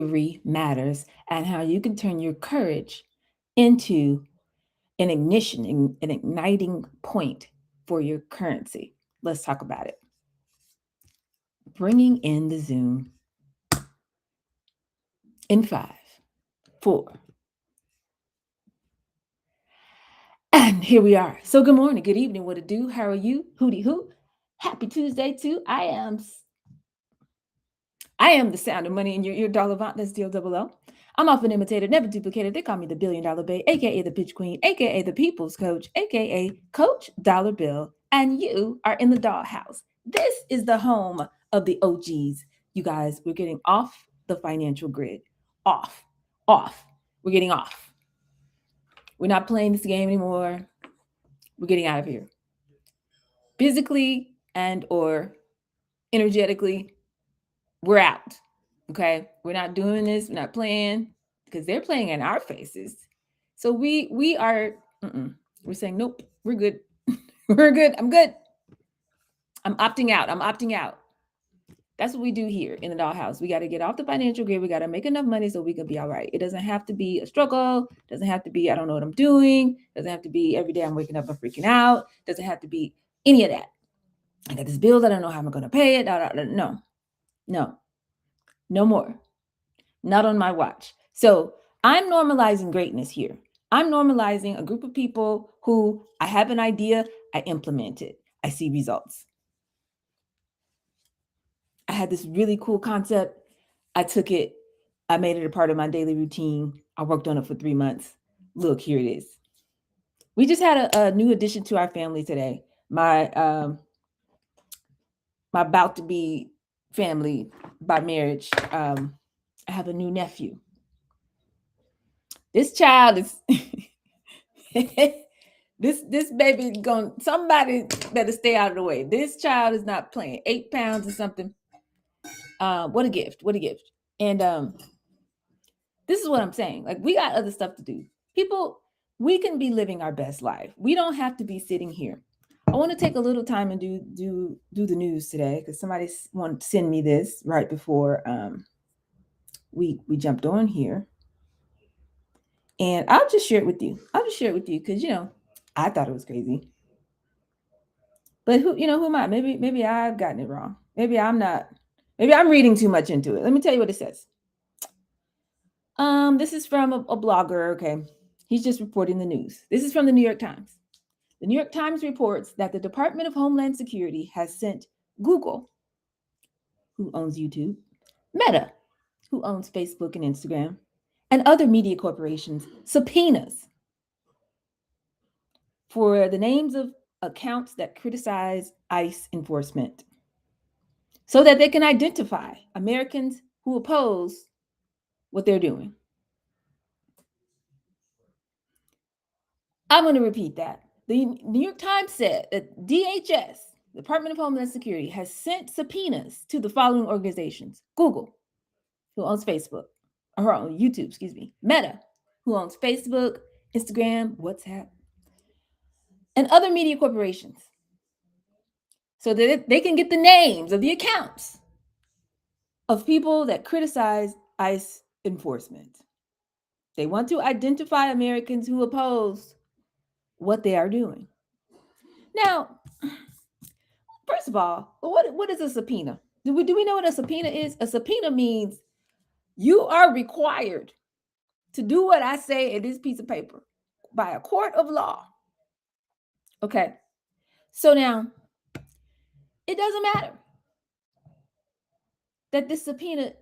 matters and how you can turn your courage into an ignition, an igniting point for your currency. Let's talk about it. Bringing in the Zoom in 5, 4. And here we are. So good morning, good evening, what to do? How are you? Hootie hoo. Happy Tuesday too. I am the sound of money in your ear, dollar Avant. That's DOOO. I'm often imitated, never duplicated. They call me the $1 billion bae, aka the pitch queen, aka the people's coach, aka Coach Dollar Bill. And you are in the dollhouse. This is the home of the OGs. You guys, we're getting off the financial grid. Off. We're getting off. We're not playing this game anymore. We're getting out of here. Physically and or energetically, we're out. Okay, we're not doing this. We're not playing because they're playing in our faces. So we are. We're saying nope. We're good. We're good. I'm good. I'm opting out. That's what we do here in the dollhouse. We got to get off the financial grid. We got to make enough money so we can be all right. It doesn't have to be a struggle. It doesn't have to be I don't know what I'm doing. It doesn't have to be every day I'm waking up and freaking out. It doesn't have to be any of that. I got this bill that I don't know how I'm going to pay it. No more. Not on my watch. So I'm normalizing greatness here. I'm normalizing a group of people who I have an idea, I implement it, I see results. I had this really cool concept. I took it, I made it a part of my daily routine. I worked on it for 3 months. Look, here it is. We just had a new addition to our family today. My about to be family by marriage. I have a new nephew. This child is this baby going somebody better stay out of the way. This child is not playing. 8 pounds or something. What a gift. And this is what I'm saying. Like, we got other stuff to do. People, we can be living our best life. We don't have to be sitting here. I want to take a little time and do the news today because somebody wanted to send me this right before we jumped on here. And I'll just share it with you. Because I thought it was crazy. But who am I? Maybe I've gotten it wrong. Maybe I'm not. Maybe I'm reading too much into it. Let me tell you what it says. This is from a blogger. Okay, he's just reporting the news. This is from the New York Times. The New York Times reports that the Department of Homeland Security has sent Google, who owns YouTube, Meta, who owns Facebook and Instagram, and other media corporations subpoenas for the names of accounts that criticize ICE enforcement so that they can identify Americans who oppose what they're doing. I'm going to repeat that. The New York Times said that DHS, Department of Homeland Security, has sent subpoenas to the following organizations: Google, who owns Facebook, or YouTube, Meta, who owns Facebook, Instagram, WhatsApp, and other media corporations, so that they can get the names of the accounts of people that criticize ICE enforcement. They want to identify Americans who oppose what they are doing. Now, first of all, what is a subpoena? Do we know what a subpoena is? A subpoena means you are required to do what I say in this piece of paper by a court of law. Okay. So now, it doesn't matter that this subpoena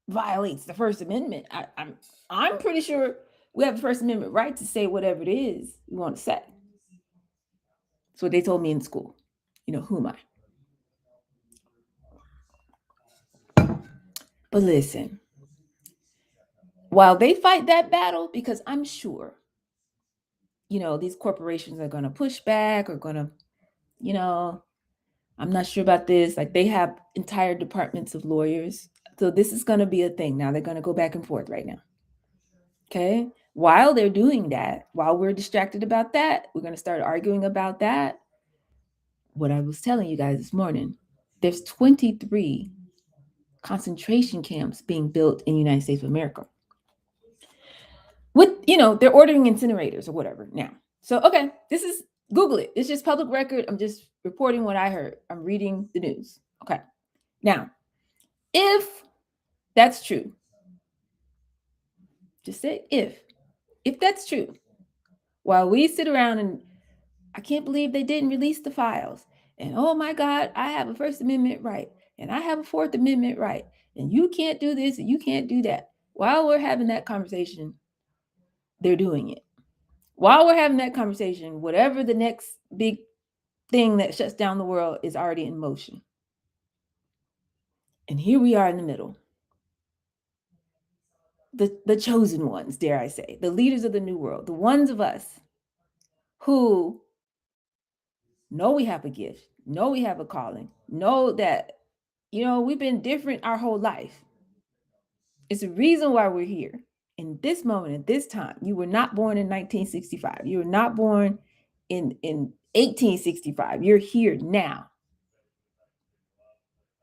violates the First Amendment. I'm pretty sure we have a First Amendment right to say whatever it is we want to say. That's what they told me in school. Who am I? But listen, while they fight that battle, because I'm sure, these corporations are going to push back or going to, I'm not sure about this. Like, they have entire departments of lawyers. So this is going to be a thing. Now they're going to go back and forth right now. Okay. While they're doing that, while we're distracted about that, we're going to start arguing about that. What I was telling you guys this morning, there's 23 concentration camps being built in the United States of America. With, they're ordering incinerators or whatever now. So, okay, this is, Google it. It's just public record. I'm just reporting what I heard. I'm reading the news. Okay. Now, if that's true, just say if that's true, while we sit around and I can't believe they didn't release the files, and oh my God, I have a First Amendment right, and I have a Fourth Amendment right, and you can't do this and you can't do that. While we're having that conversation, they're doing it. While we're having that conversation, whatever the next big thing that shuts down the world is already in motion. And here we are in the middle. The chosen ones, dare I say, the leaders of the new world, the ones of us who know we have a gift, know we have a calling, know that, we've been different our whole life. It's a reason why we're here in this moment, at this time. You were not born in 1965. You were not born in 1865. You're here now.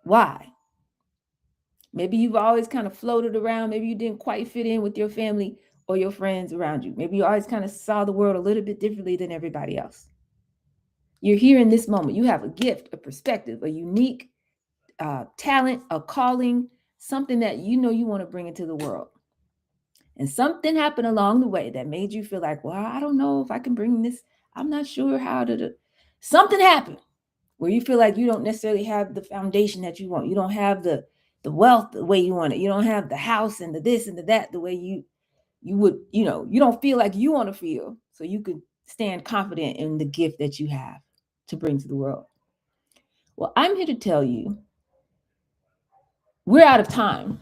Why? Maybe you've always kind of floated around. Maybe you didn't quite fit in with your family or your friends around you. Maybe you always kind of saw the world a little bit differently than everybody else. You're here in this moment. You have a gift, a perspective, a unique talent, a calling, something that you want to bring into the world. And something happened along the way that made you feel like, well, I don't know if I can bring this. I'm not sure how to do. Something happened where you feel like you don't necessarily have the foundation that you want. You don't have the wealth the way you want it. You don't have the house and the this and the that the way you would, you don't feel like you want to feel, so you could stand confident in the gift that you have to bring to the world. Well, I'm here to tell you we're out of time.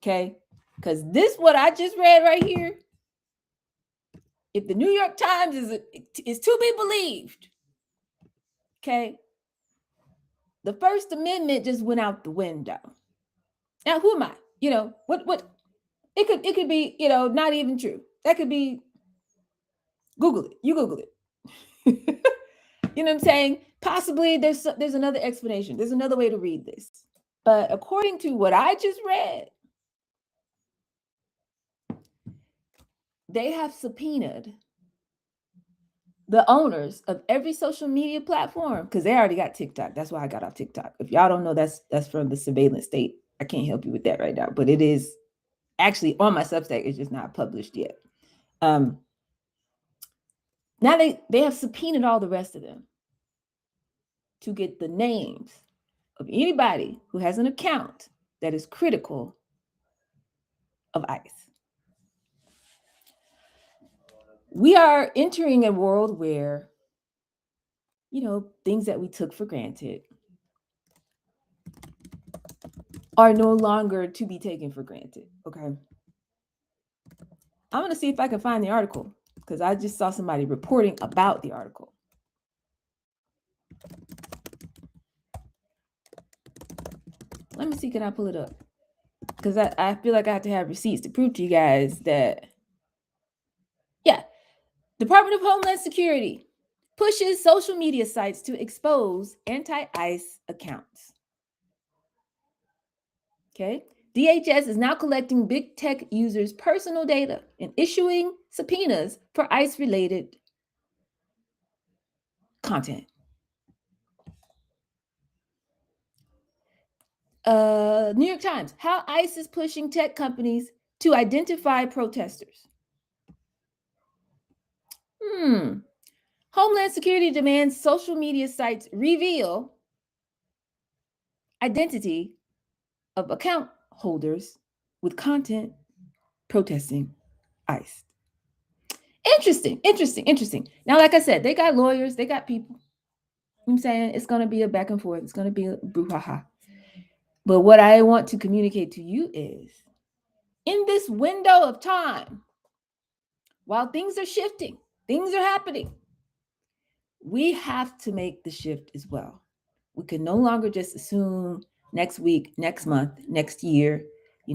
Okay? Because this, what I just read right here, if the New York Times is to be believed, okay, the First Amendment just went out the window. Now, who am I? What it could be, not even true. That could be, Google it. You Google it. You know what I'm saying? Possibly there's another explanation. There's another way to read this. But according to what I just read, they have subpoenaed the owners of every social media platform, because they already got TikTok. That's why I got off TikTok. If y'all don't know, that's from the surveillance state. I can't help you with that right now, but it is actually on my Substack. It's just not published yet. Now they have subpoenaed all the rest of them to get the names of anybody who has an account that is critical of ICE. We are entering a world where, things that we took for granted are no longer to be taken for granted. Okay. I'm going to see if I can find the article, because I just saw somebody reporting about the article. Let me see, can I pull it up? Because I feel like I have to have receipts to prove to you guys that, yeah, Department of Homeland Security pushes social media sites to expose anti-ICE accounts. Okay. DHS is now collecting big tech users' personal data and issuing subpoenas for ICE-related content. New York Times, how ICE is pushing tech companies to identify protesters. Homeland Security demands social media sites reveal identity of account holders with content protesting ICE. Interesting. Now, like I said, they got lawyers, they got people. I'm saying it's going to be a back and forth. It's going to be a brouhaha. But what I want to communicate to you is, in this window of time, while things are shifting, things are happening, we have to make the shift as well. We can no longer just assume next week, next month, next year,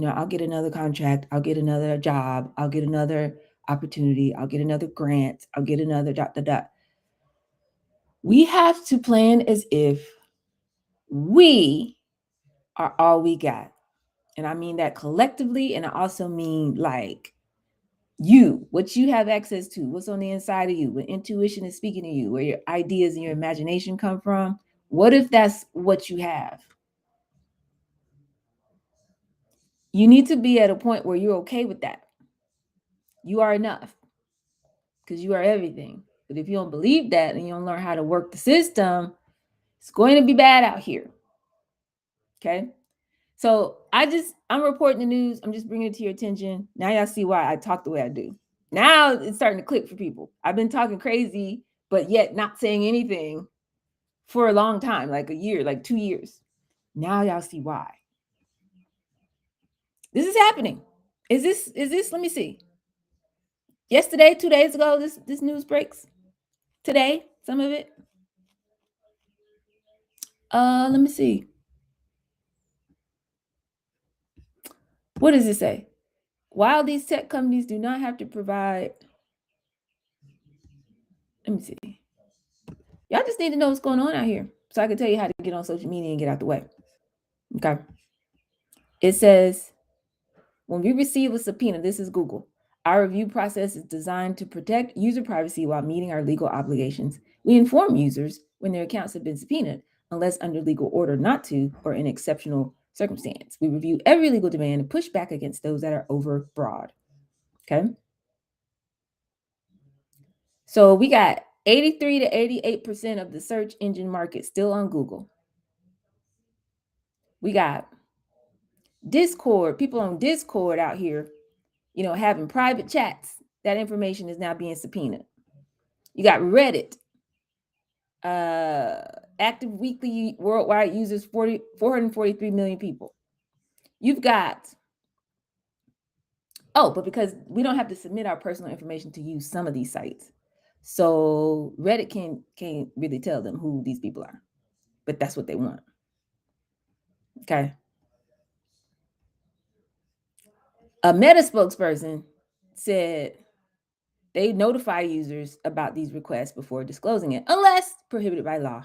I'll get another contract, I'll get another job, I'll get another opportunity, I'll get another grant, I'll get another ... We have to plan as if we are all we got. And I mean that collectively, and I also mean like what you have access to, what's on the inside of you, what intuition is speaking to you, where your ideas and your imagination come from. What if that's what you have? You need to be at a point where you're okay with that. You are enough because you are everything. But if you don't believe that and you don't learn how to work the system, it's going to be bad out here. Okay. So I'm reporting the news. I'm just bringing it to your attention. Now y'all see why I talk the way I do. Now it's starting to click for people. I've been talking crazy, but yet not saying anything for a long time, like a year, like 2 years. Now y'all see why. This is happening. Is this, let me see. Yesterday, 2 days ago, this news breaks. Today, some of it. Let me see. What does it say? While these tech companies do not have to provide, let me see. Y'all just need to know what's going on out here so I can tell you how to get on social media and get out the way. Okay. It says, when we receive a subpoena, this is Google. Our review process is designed to protect user privacy while meeting our legal obligations. We inform users when their accounts have been subpoenaed, unless under legal order not to or in exceptional circumstance. We review every legal demand and push back against those that are overbroad. Okay. So we got 83 to 88% of the search engine market still on Google. We got Discord, people on Discord out here, having private chats. That information is now being subpoenaed. You got Reddit, active weekly worldwide users, 443 million people. You've got, but because we don't have to submit our personal information to use some of these sites. So Reddit can't really tell them who these people are, but that's what they want. Okay. A Meta spokesperson said they notify users about these requests before disclosing it, unless prohibited by law.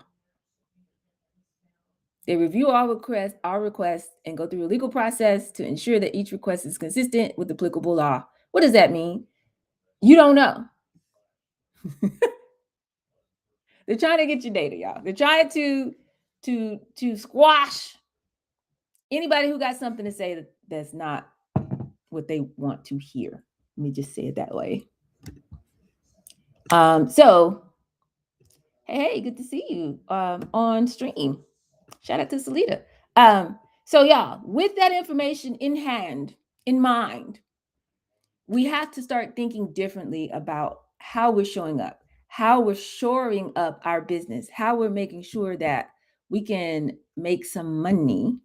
They review all requests, and go through a legal process to ensure that each request is consistent with applicable law. What does that mean? You don't know. They're trying to get your data, y'all. They're trying to squash anybody who got something to say that's not what they want to hear. Let me just say it that way. So, hey, good to see you on stream. Shout out to Salita. So y'all, with that information in mind, we have to start thinking differently about how we're showing up, how we're shoring up our business, how we're making sure that we can make some money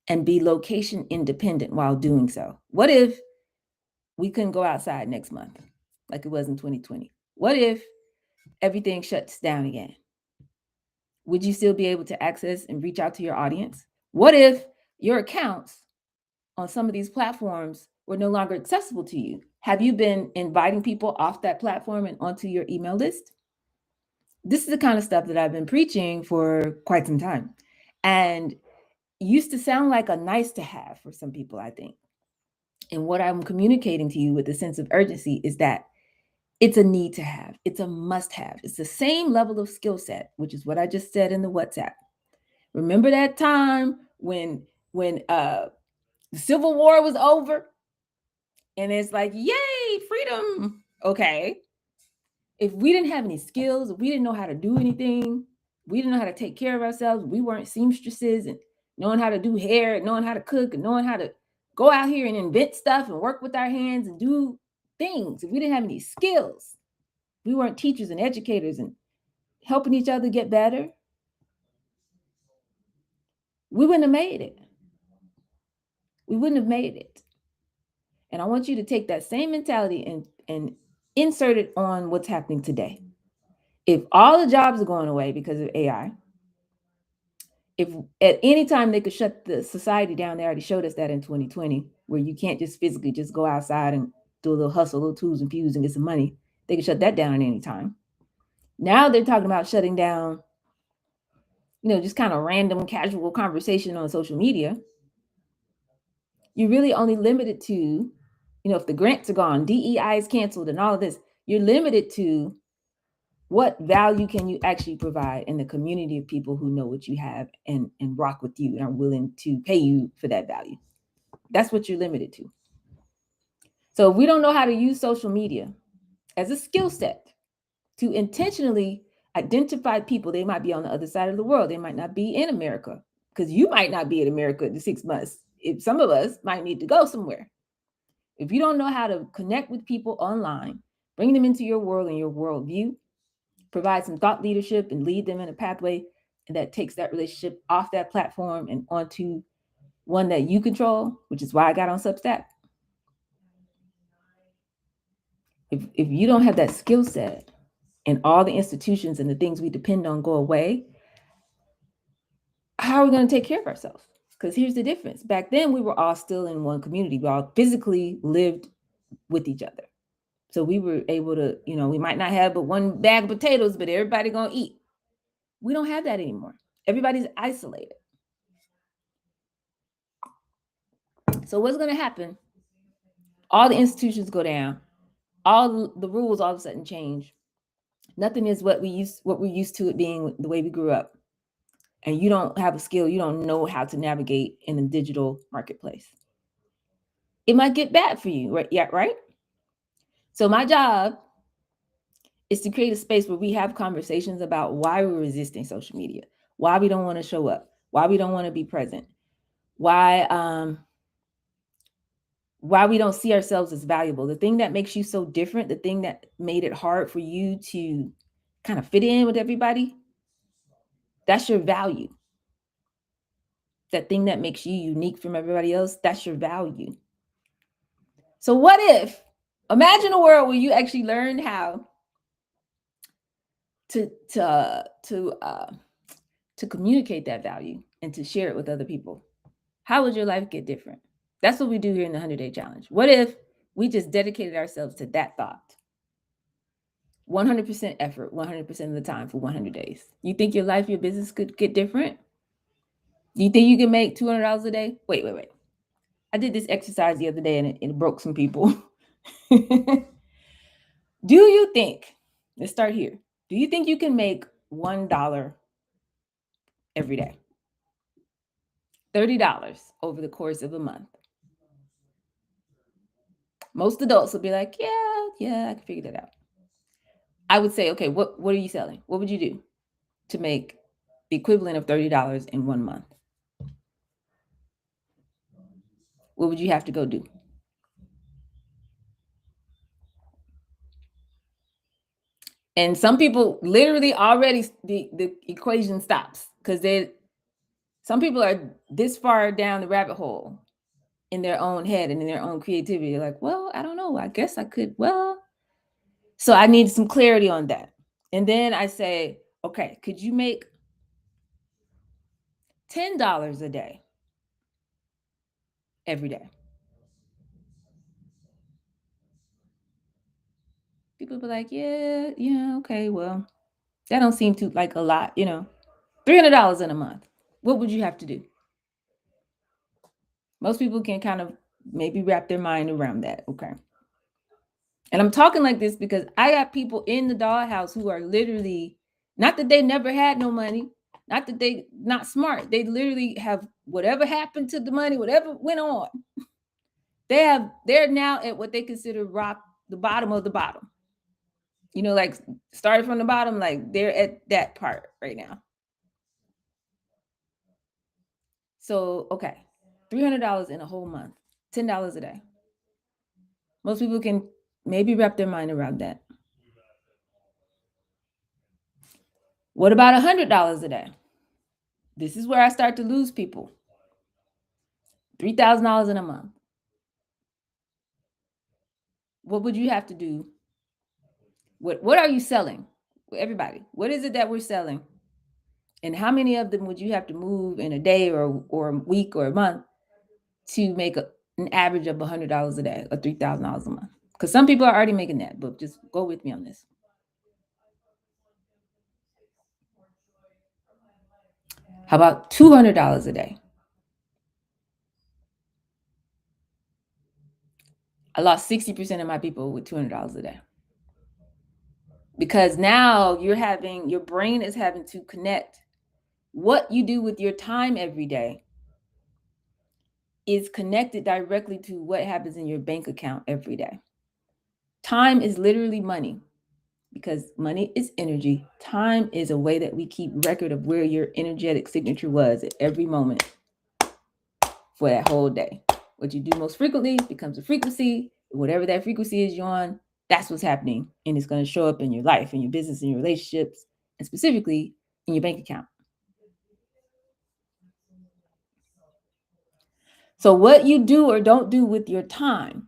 and be location independent while doing so. What if we couldn't go outside next month like it was in 2020? What if everything shuts down again? Would you still be able to access and reach out to your audience? What if your accounts on some of these platforms were no longer accessible to you? Have you been inviting people off that platform and onto your email list? This is the kind of stuff that I've been preaching for quite some time, and used to sound like a nice to have for some people, I think. And what I'm communicating to you with a sense of urgency is that it's a need to have. It's a must have. It's the same level of skill set, which is what I just said in the WhatsApp. Remember that time when the Civil War was over and it's like, yay, freedom. Okay. If we didn't have any skills, if we didn't know how to do anything, we didn't know how to take care of ourselves, we weren't seamstresses and knowing how to do hair, knowing how to cook, and knowing how to go out here and invent stuff and work with our hands and do things. If we didn't have any skills, we weren't teachers and educators and helping each other get better, we wouldn't have made it. We wouldn't have made it. And I want you to take that same mentality and insert it on what's happening today. If all the jobs are going away because of AI, if at any time they could shut the society down, they already showed us that in 2020, where you can't just physically just go outside and do a little hustle, a little twos and pews and get some money. They could shut that down at any time. Now they're talking about shutting down just kind of random casual conversation on social media. You're really only limited to, if the grants are gone, DEI is canceled, and all of this, you're limited to what value can you actually provide in the community of people who know what you have and rock with you and are willing to pay you for that value. That's what you're limited to. So if we don't know how to use social media as a skill set to intentionally identify people, they might be on the other side of the world, they might not be in America, because you might not be in America in 6 months. If some of us might need to go somewhere. If you don't know how to connect with people online, bring them into your world and your worldview, provide some thought leadership and lead them in a pathway and that takes that relationship off that platform and onto one that you control, which is why I got on Substack. If you don't have that skill set and all the institutions and the things we depend on go away, how are we going to take care of ourselves? Because here's the difference. Back then, we were all still in one community. We all physically lived with each other. So we were able to, we might not have but one bag of potatoes, but everybody going to eat. We don't have that anymore. Everybody's isolated. So what's going to happen? All the institutions go down. All the rules all of a sudden change. Nothing is what we're used to it being the way we grew up. And you don't have a skill, you don't know how to navigate in a digital marketplace. It might get bad for you, right? Yeah, right? So my job is to create a space where we have conversations about why we're resisting social media, why we don't want to show up, why we don't want to be present, why we don't see ourselves as valuable. The thing that makes you so different, the thing that made it hard for you to kind of fit in with everybody, that's your value. That thing that makes you unique from everybody else, that's your value. So what if, imagine a world where you actually learned how to communicate that value and to share it with other people. How would your life get different? That's what we do here in the 100-Day Challenge. What if we just dedicated ourselves to that thought? 100% effort, 100% of the time for 100 days. You think your life, your business could get different? Do you think you can make $200 a day? Wait. I did this exercise the other day and it broke some people. Do you think, let's start here. Do you think you can make $1 every day? $30 over the course of a month. Most adults will be like, yeah, I can figure that out. I would say, okay, what are you selling? What would you do to make the equivalent of $30 in 1 month? What would you have to go do? And some people literally already the equation stops because some people are this far down the rabbit hole in their own head and in their own creativity. They're like, well, I don't know. I guess I could. Well, so I need some clarity on that. And then I say, okay, could you make $10 a day every day? People be like, yeah, okay, well, that don't seem to like a lot, $300 in a month. What would you have to do? Most people can kind of maybe wrap their mind around that. Okay. And I'm talking like this because I got people in the dollhouse who are literally, not that they never had no money, not that they not smart. They literally have whatever happened to the money, whatever went on. They're now at what they consider the bottom of the bottom. Like started from the bottom, like they're at that part right now. So, okay, $300 in a whole month, $10 a day. Most people can maybe wrap their mind around that. What about $100 a day? This is where I start to lose people. $3,000 in a month. What would you have to do? What are you selling? Everybody, what is it that we're selling? And how many of them would you have to move in a day or a week or a month to make an average of $100 a day or $3,000 a month? Because some people are already making that, but just go with me on this. How about $200 a day? I lost 60% of my people with $200 a day. Because now your brain is having to connect what you do with your time every day is connected directly to what happens in your bank account every day. Time is literally money because money is energy. Time is a way that we keep record of where your energetic signature was at every moment for that whole day. What you do most frequently becomes a frequency. Whatever that frequency is you're on, that's what's happening. And it's going to show up in your life, in your business, in your relationships, and specifically in your bank account. So, what you do or don't do with your time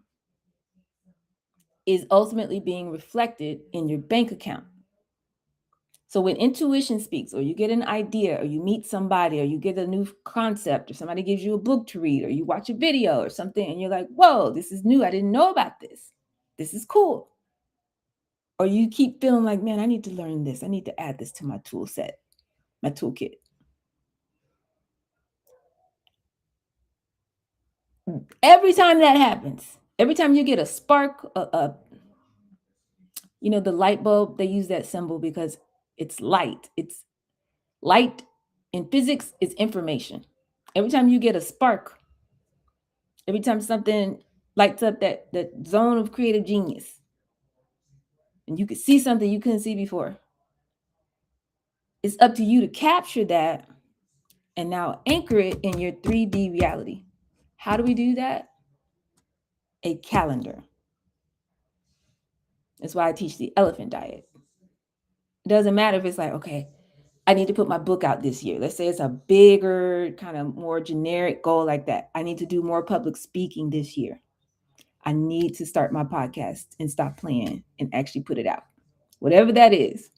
is ultimately being reflected in your bank account. So when intuition speaks, or you get an idea, or you meet somebody, or you get a new concept, or somebody gives you a book to read, or you watch a video or something, and you're like, whoa, this is new. I didn't know about this. This is cool. Or you keep feeling like, man, I need to learn this. I need to add this to my tool set, my toolkit. Every time that happens, every time you get a spark, the light bulb, they use that symbol because it's light. It's light in physics is information. Every time you get a spark, every time something lights up that zone of creative genius, and you can see something you couldn't see before, it's up to you to capture that and now anchor it in your 3D reality. How do we do that? A calendar. That's why I teach the elephant diet. It doesn't matter if it's like, okay, I need to put my book out this year. Let's say it's a bigger, kind of more generic goal like that. I need to do more public speaking this year. I need to start my podcast and stop playing and actually put it out. Whatever that is.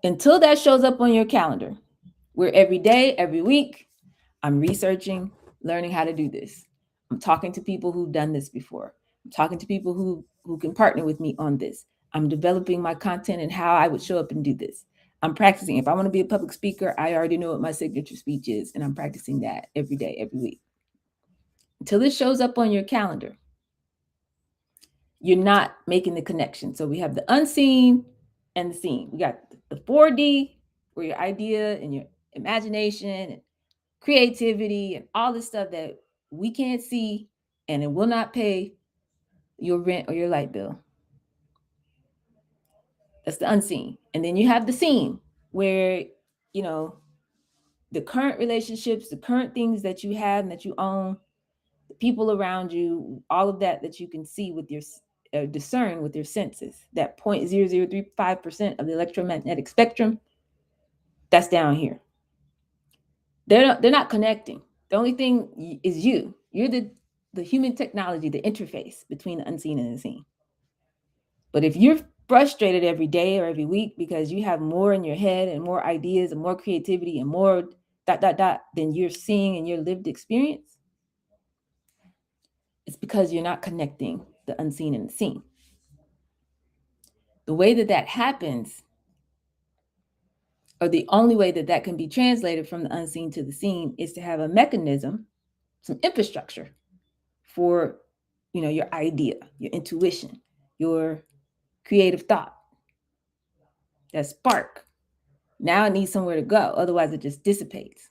Until that shows up on your calendar, where every day, every week, I'm researching, learning how to do this. I'm talking to people who've done this before. I'm talking to people who can partner with me on this. I'm developing my content and how I would show up and do this. I'm practicing. If I want to be a public speaker, I already know what my signature speech is, and I'm practicing that every day, every week. Until it shows up on your calendar, you're not making the connection. So we have the unseen and the seen. We got the 4D, where your idea and your imagination and creativity and all this stuff that we can't see, and it will not pay your rent or your light bill. That's the unseen. And then you have the seen, where, the current relationships, the current things that you have and that you own, the people around you, all of that you can see with your discern with your senses. That 0.0035% of the electromagnetic spectrum, that's down here. They're not connecting. The only thing is you. You're the human technology, the interface between the unseen and the seen. But if you're frustrated every day or every week because you have more in your head and more ideas and more creativity and more ... than you're seeing in your lived experience, it's because you're not connecting the unseen and the seen. The way that happens, or the only way that can be translated from the unseen to the seen, is to have a mechanism, some infrastructure for, your idea, your intuition, your creative thought, that spark. Now it needs somewhere to go. Otherwise, it just dissipates.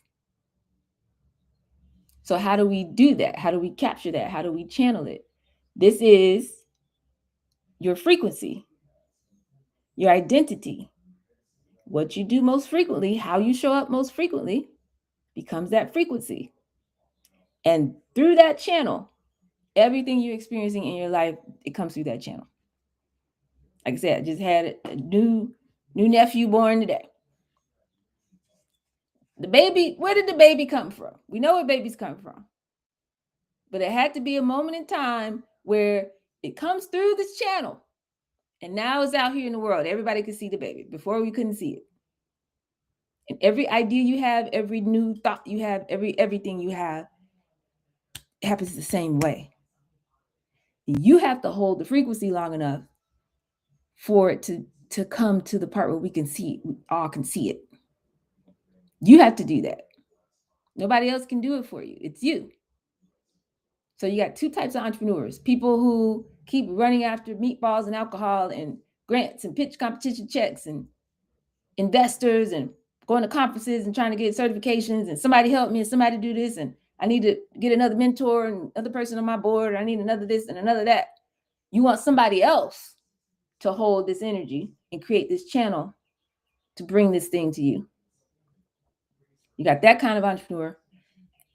So how do we do that? How do we capture that? How do we channel it? This is your frequency, your identity. What you do most frequently, how you show up most frequently, becomes that frequency. And through that channel, everything you're experiencing in your life, it comes through that channel. Like I said, I just had a new nephew born today. The baby, where did the baby come from? We know where babies come from. But it had to be a moment in time where it comes through this channel. And now it's out here in the world. Everybody can see the baby. Before we couldn't see it. And every idea you have, every new thought you have, everything you have, it happens the same way. You have to hold the frequency long enough for it to come to the part where we can see it. We all can see it. You have to do that. Nobody else can do it for you. It's you. So you got two types of entrepreneurs: people who keep running after meatballs and alcohol and grants and pitch competition checks and investors and going to conferences and trying to get certifications and somebody help me and somebody do this and I need to get another mentor and another person on my board. I need another this and another that. You want somebody else to hold this energy and create this channel to bring this thing to you. You got that kind of entrepreneur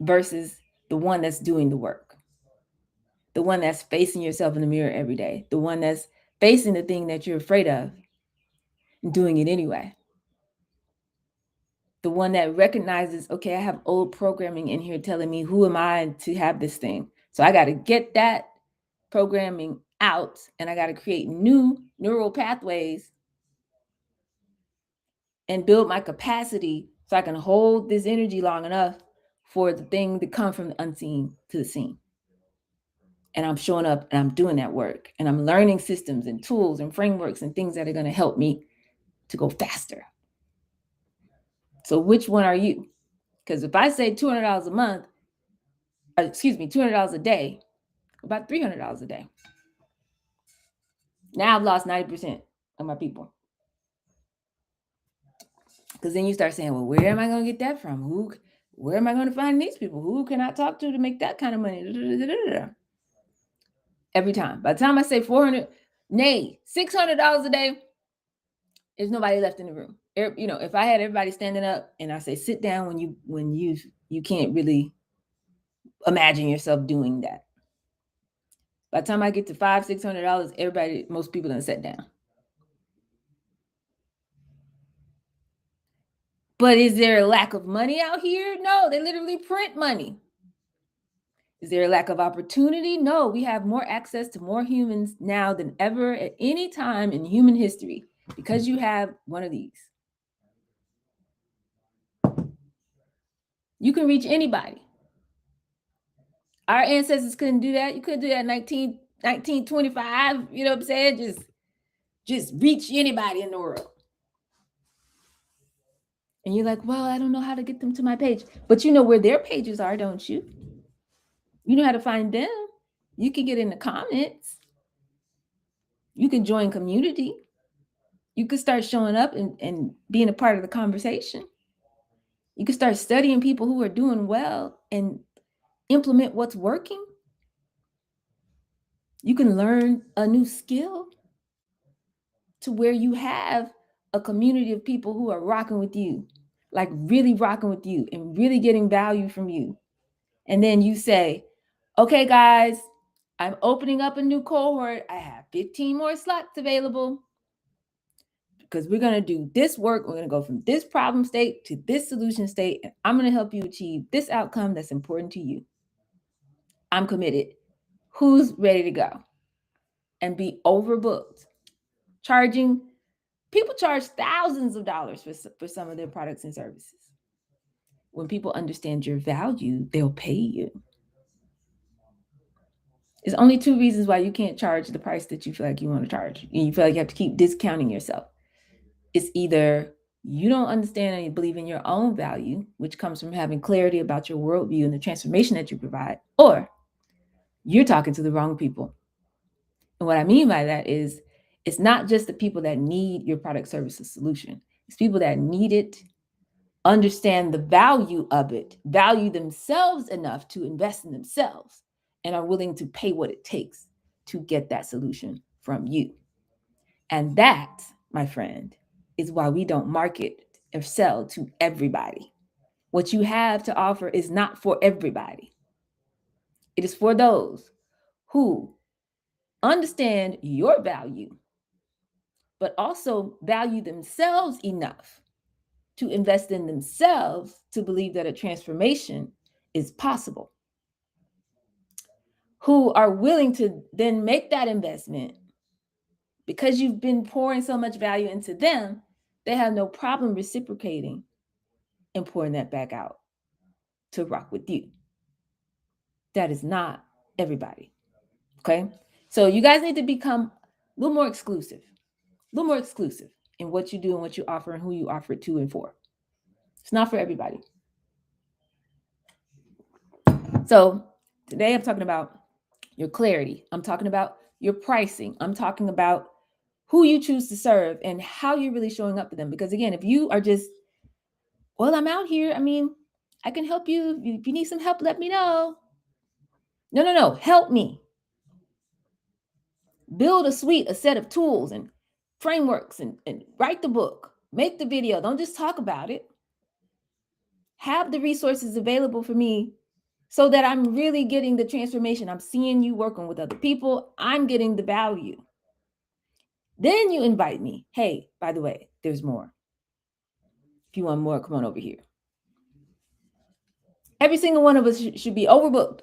versus the one that's doing the work, the one that's facing yourself in the mirror every day, the one that's facing the thing that you're afraid of and doing it anyway. The one that recognizes, okay, I have old programming in here telling me who am I to have this thing. So I got to get that programming out and I got to create new neural pathways and build my capacity so I can hold this energy long enough for the thing to come from the unseen to the seen. And I'm showing up and I'm doing that work and I'm learning systems and tools and frameworks and things that are going to help me to go faster. So which one are you? Because if I say $200 a month, $200 a day, about $300 a day. Now I've lost 90% of my people. Because then you start saying, well, where am I going to get that from? Where am I going to find these people? Who can I talk to make that kind of money? Every time. By the time I say $400, nay, $600 a day, there's nobody left in the room. You know, if I had everybody standing up and I say, sit down when you can't really imagine yourself doing that. By the time I get to $500-$600, most people done sat down. But is there a lack of money out here? No, they literally print money. Is there a lack of opportunity? No, we have more access to more humans now than ever at any time in human history because you have one of these. You can reach anybody. Our ancestors couldn't do that. You couldn't do that in 1925. You know what I'm saying? Just reach anybody in the world. And you're like, well, I don't know how to get them to my page. But you know where their pages are, don't you? You know how to find them. You can get in the comments. You can join community. You could start showing up and being a part of the conversation. You can start studying people who are doing well and implement what's working. You can learn a new skill to where you have a community of people who are rocking with you, like really rocking with you and really getting value from you. And then you say, okay, guys, I'm opening up a new cohort. I have 15 more slots available because we're going to do this work. We're going to go from this problem state to this solution state. And I'm going to help you achieve this outcome that's important to you. I'm committed. Who's ready to go? And be overbooked. People charge thousands of dollars for some of their products and services. When people understand your value, they'll pay you. There's only two reasons why you can't charge the price that you feel like you want to charge. And you feel like you have to keep discounting yourself. It's either you don't understand and you believe in your own value, which comes from having clarity about your worldview and the transformation that you provide, or you're talking to the wrong people. And what I mean by that is it's not just the people that need your product, service, or solution. It's people that need it, understand the value of it, value themselves enough to invest in themselves, and are willing to pay what it takes to get that solution from you. And that, my friend, is why we don't market or sell to everybody. What you have to offer is not for everybody. It is for those who understand your value, but also value themselves enough to invest in themselves to believe that a transformation is possible, who are willing to then make that investment because you've been pouring so much value into them. They have no problem reciprocating and pouring that back out to rock with you. That is not everybody. Okay. So you guys need to become a little more exclusive in what you do and what you offer and who you offer it to and for. It's not for everybody. So today I'm talking about your clarity. I'm talking about your pricing. I'm talking about who you choose to serve and how you're really showing up for them. Because again, if you are just, well, I'm out here, I mean, I can help you. If you need some help, let me know. No. Help me. Build a suite, a set of tools and frameworks and write the book, make the video. Don't just talk about it. Have the resources available for me so that I'm really getting the transformation. I'm seeing you working with other people. I'm getting the value. Then you invite me. Hey, by the way, there's more. If you want more, come on over here. Every single one of us should be overbooked.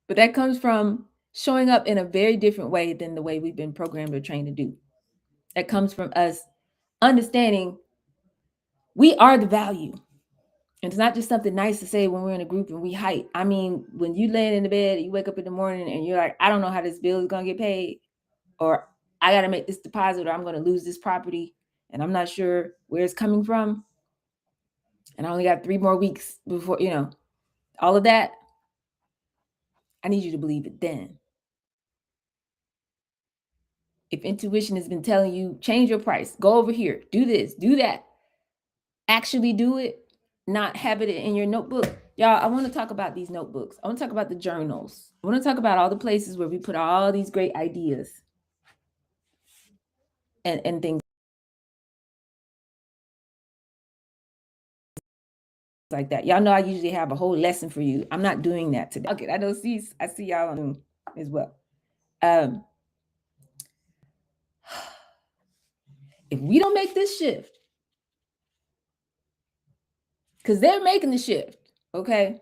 But that comes from showing up in a very different way than the way we've been programmed or trained to do. That comes from us understanding we are the value. And it's not just something nice to say when we're in a group and we hype. I mean, when you laying in the bed, you wake up in the morning and you're like, I don't know how this bill is going to get paid, or I got to make this deposit, or I'm going to lose this property and I'm not sure where it's coming from. And I only got 3 more weeks before, all of that. I need you to believe it then. If intuition has been telling you, change your price, go over here, do this, do that, actually do it, not have it in your notebook. Y'all, I want to talk about these notebooks. I want to talk about the journals. I want to talk about all the places where we put all these great ideas and things like that. Y'all know I usually have a whole lesson for you. I'm not doing that today. Okay, I see y'all on as well. If we don't make this shift, because they're making the shift, okay?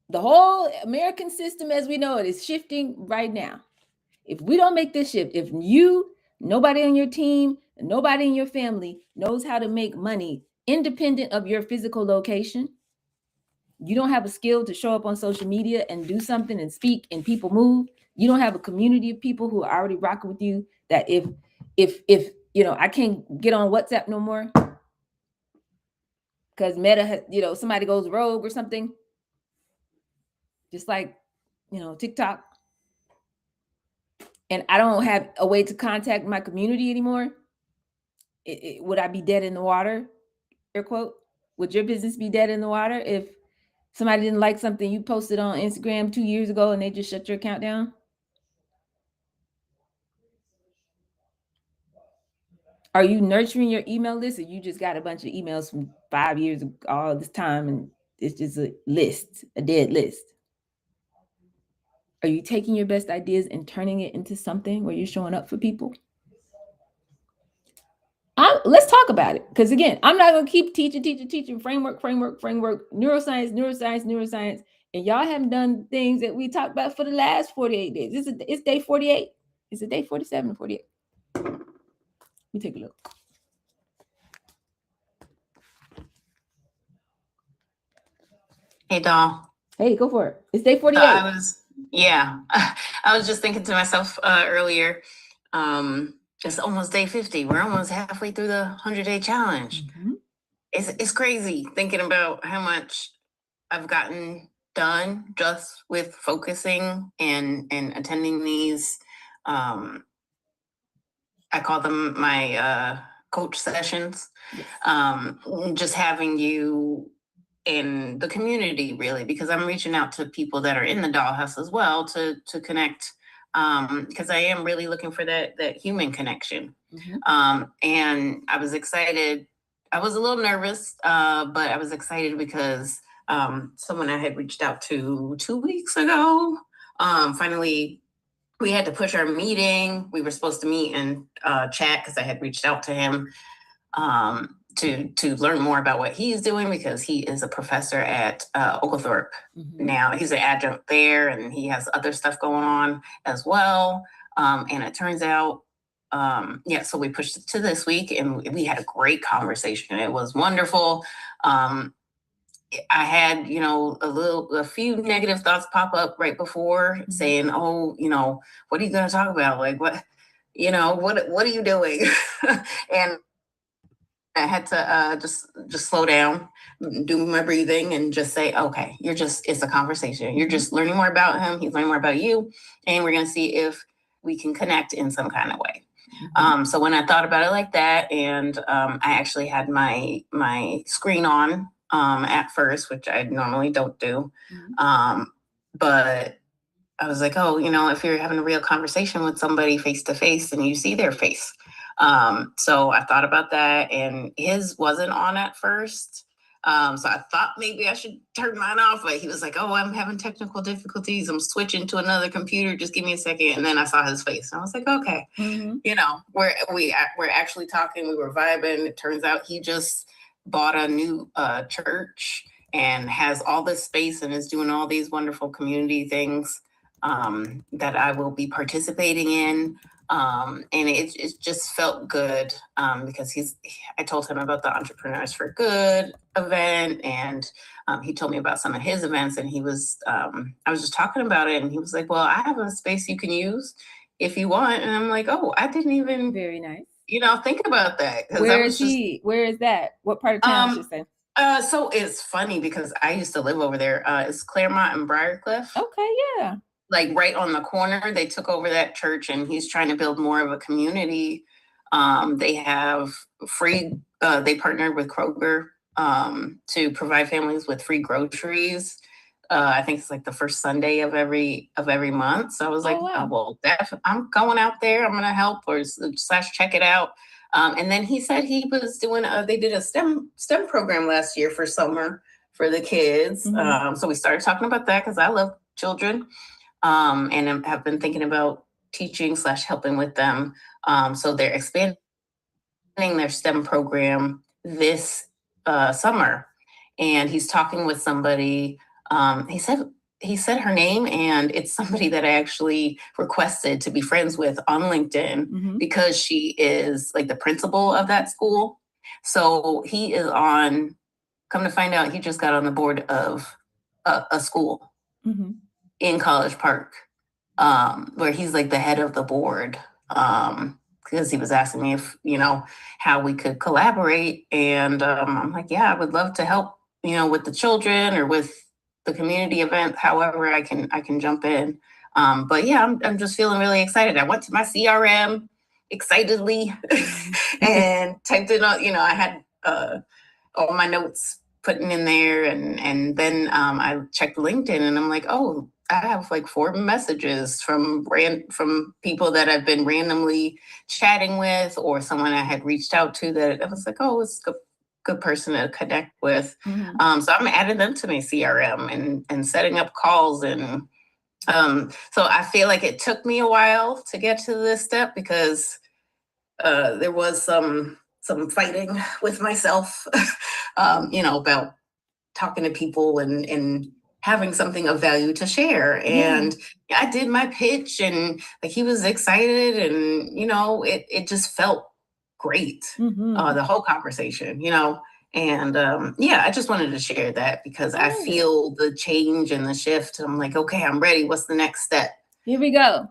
The whole American system as we know it is shifting right now. If we don't make this shift, if nobody on your team, nobody in your family knows how to make money independent of your physical location, you don't have a skill to show up on social media and do something and speak and people move, you don't have a community of people who are already rocking with you, that if I can't get on WhatsApp no more because Meta has, somebody goes rogue or something, just like, TikTok, and I don't have a way to contact my community anymore, would I be dead in the water? Air quote. Would your business be dead in the water if somebody didn't like something you posted on Instagram 2 years ago and they just shut your account down? Are you nurturing your email list, or you just got a bunch of emails from 5 years ago, all this time, and it's just a list, a dead list? Are you taking your best ideas and turning it into something where you're showing up for people? Let's talk about it. Because again, I'm not going to keep teaching framework, neuroscience. And y'all haven't done things that we talked about for the last 48 days. It's day 48. Is it day 47 or 48? Let me take a look. Hey, doll. Hey, go for it. It's day 48. I was just thinking to myself earlier, it's almost day 50. We're almost halfway through the 100-day challenge. Mm-hmm. It's crazy thinking about how much I've gotten done just with focusing and attending these. I call them my coach sessions. Yes. Just having you in the community, really, because I'm reaching out to people that are in the dollhouse as well to connect, because I am really looking for that human connection. Mm-hmm. And I was excited. I was a little nervous, but I was excited because someone I had reached out to 2 weeks ago, finally, we had to push our meeting. We were supposed to meet and chat because I had reached out to him to learn more about what he's doing, because he is a professor at Oglethorpe. Mm-hmm. Now. He's an adjunct there, and he has other stuff going on as well. And it turns out, so we pushed it to this week, and we had a great conversation. It was wonderful. I had, a few negative thoughts pop up right before, mm-hmm. saying, oh, what are you going to talk about? Like, what are you doing? And I had to just slow down, do my breathing, and just say, okay, it's a conversation. You're just learning more about him. He's learning more about you, and we're gonna see if we can connect in some kind of way. So when I thought about it like that, and I actually had my screen on at first, which I normally don't do, but I was like, oh, if you're having a real conversation with somebody face to face and you see their face. So I thought about that, and his wasn't on at first. So I thought maybe I should turn mine off, but he was like, oh, I'm having technical difficulties. I'm switching to another computer. Just give me a second. And then I saw his face, and I was like, okay, we're actually talking. We were vibing. It turns out he just bought a new church and has all this space and is doing all these wonderful community things that I will be participating in. And it just felt good because I told him about the Entrepreneurs for Good event, and he told me about some of his events, and I was just talking about it, and he was like, well, I have a space you can use if you want. And I'm like, oh, I didn't even very nice think about that. Where is he? Where is that? What part of town should say? So it's funny because I used to live over there. It's Claremont and Briarcliff. Okay, yeah. Like right on the corner. They took over that church, and he's trying to build more of a community. They have they partnered with Kroger to provide families with free groceries. I think it's like the first Sunday of every month. So I was like, wow. Oh, well, I'm going out there. I'm going to help or / check it out. And then he said he was doing, they did a STEM program last year for summer for the kids. So we started talking about that because I love children and have been thinking about teaching / helping with them. So they're expanding their STEM program this summer. And he's talking with somebody. He said her name, and it's somebody that I actually requested to be friends with on LinkedIn because she is like the principal of that school. So he is come to find out, he just got on the board of a school in College Park, where he's like the head of the board. Because he was asking me if, how we could collaborate. And I'm like, yeah, I would love to help, with the children or with the community event, however I can jump in. But yeah, I'm just feeling really excited. I went to my CRM excitedly and typed it out. I had all my notes putting in there, and then I checked LinkedIn, and I'm like, oh, I have like 4 messages from people that I've been randomly chatting with, or someone I had reached out to that I was like, oh, it's a good person to connect with. So I'm adding them to my CRM and setting up calls. And so I feel like it took me a while to get to this step because there was some fighting with myself, about talking to people and having something of value to share. And I did my pitch, and like he was excited, and it just felt great. The whole conversation, and I just wanted to share that because I feel the change and the shift. I'm like, okay, I'm ready. What's the next step? Here we go.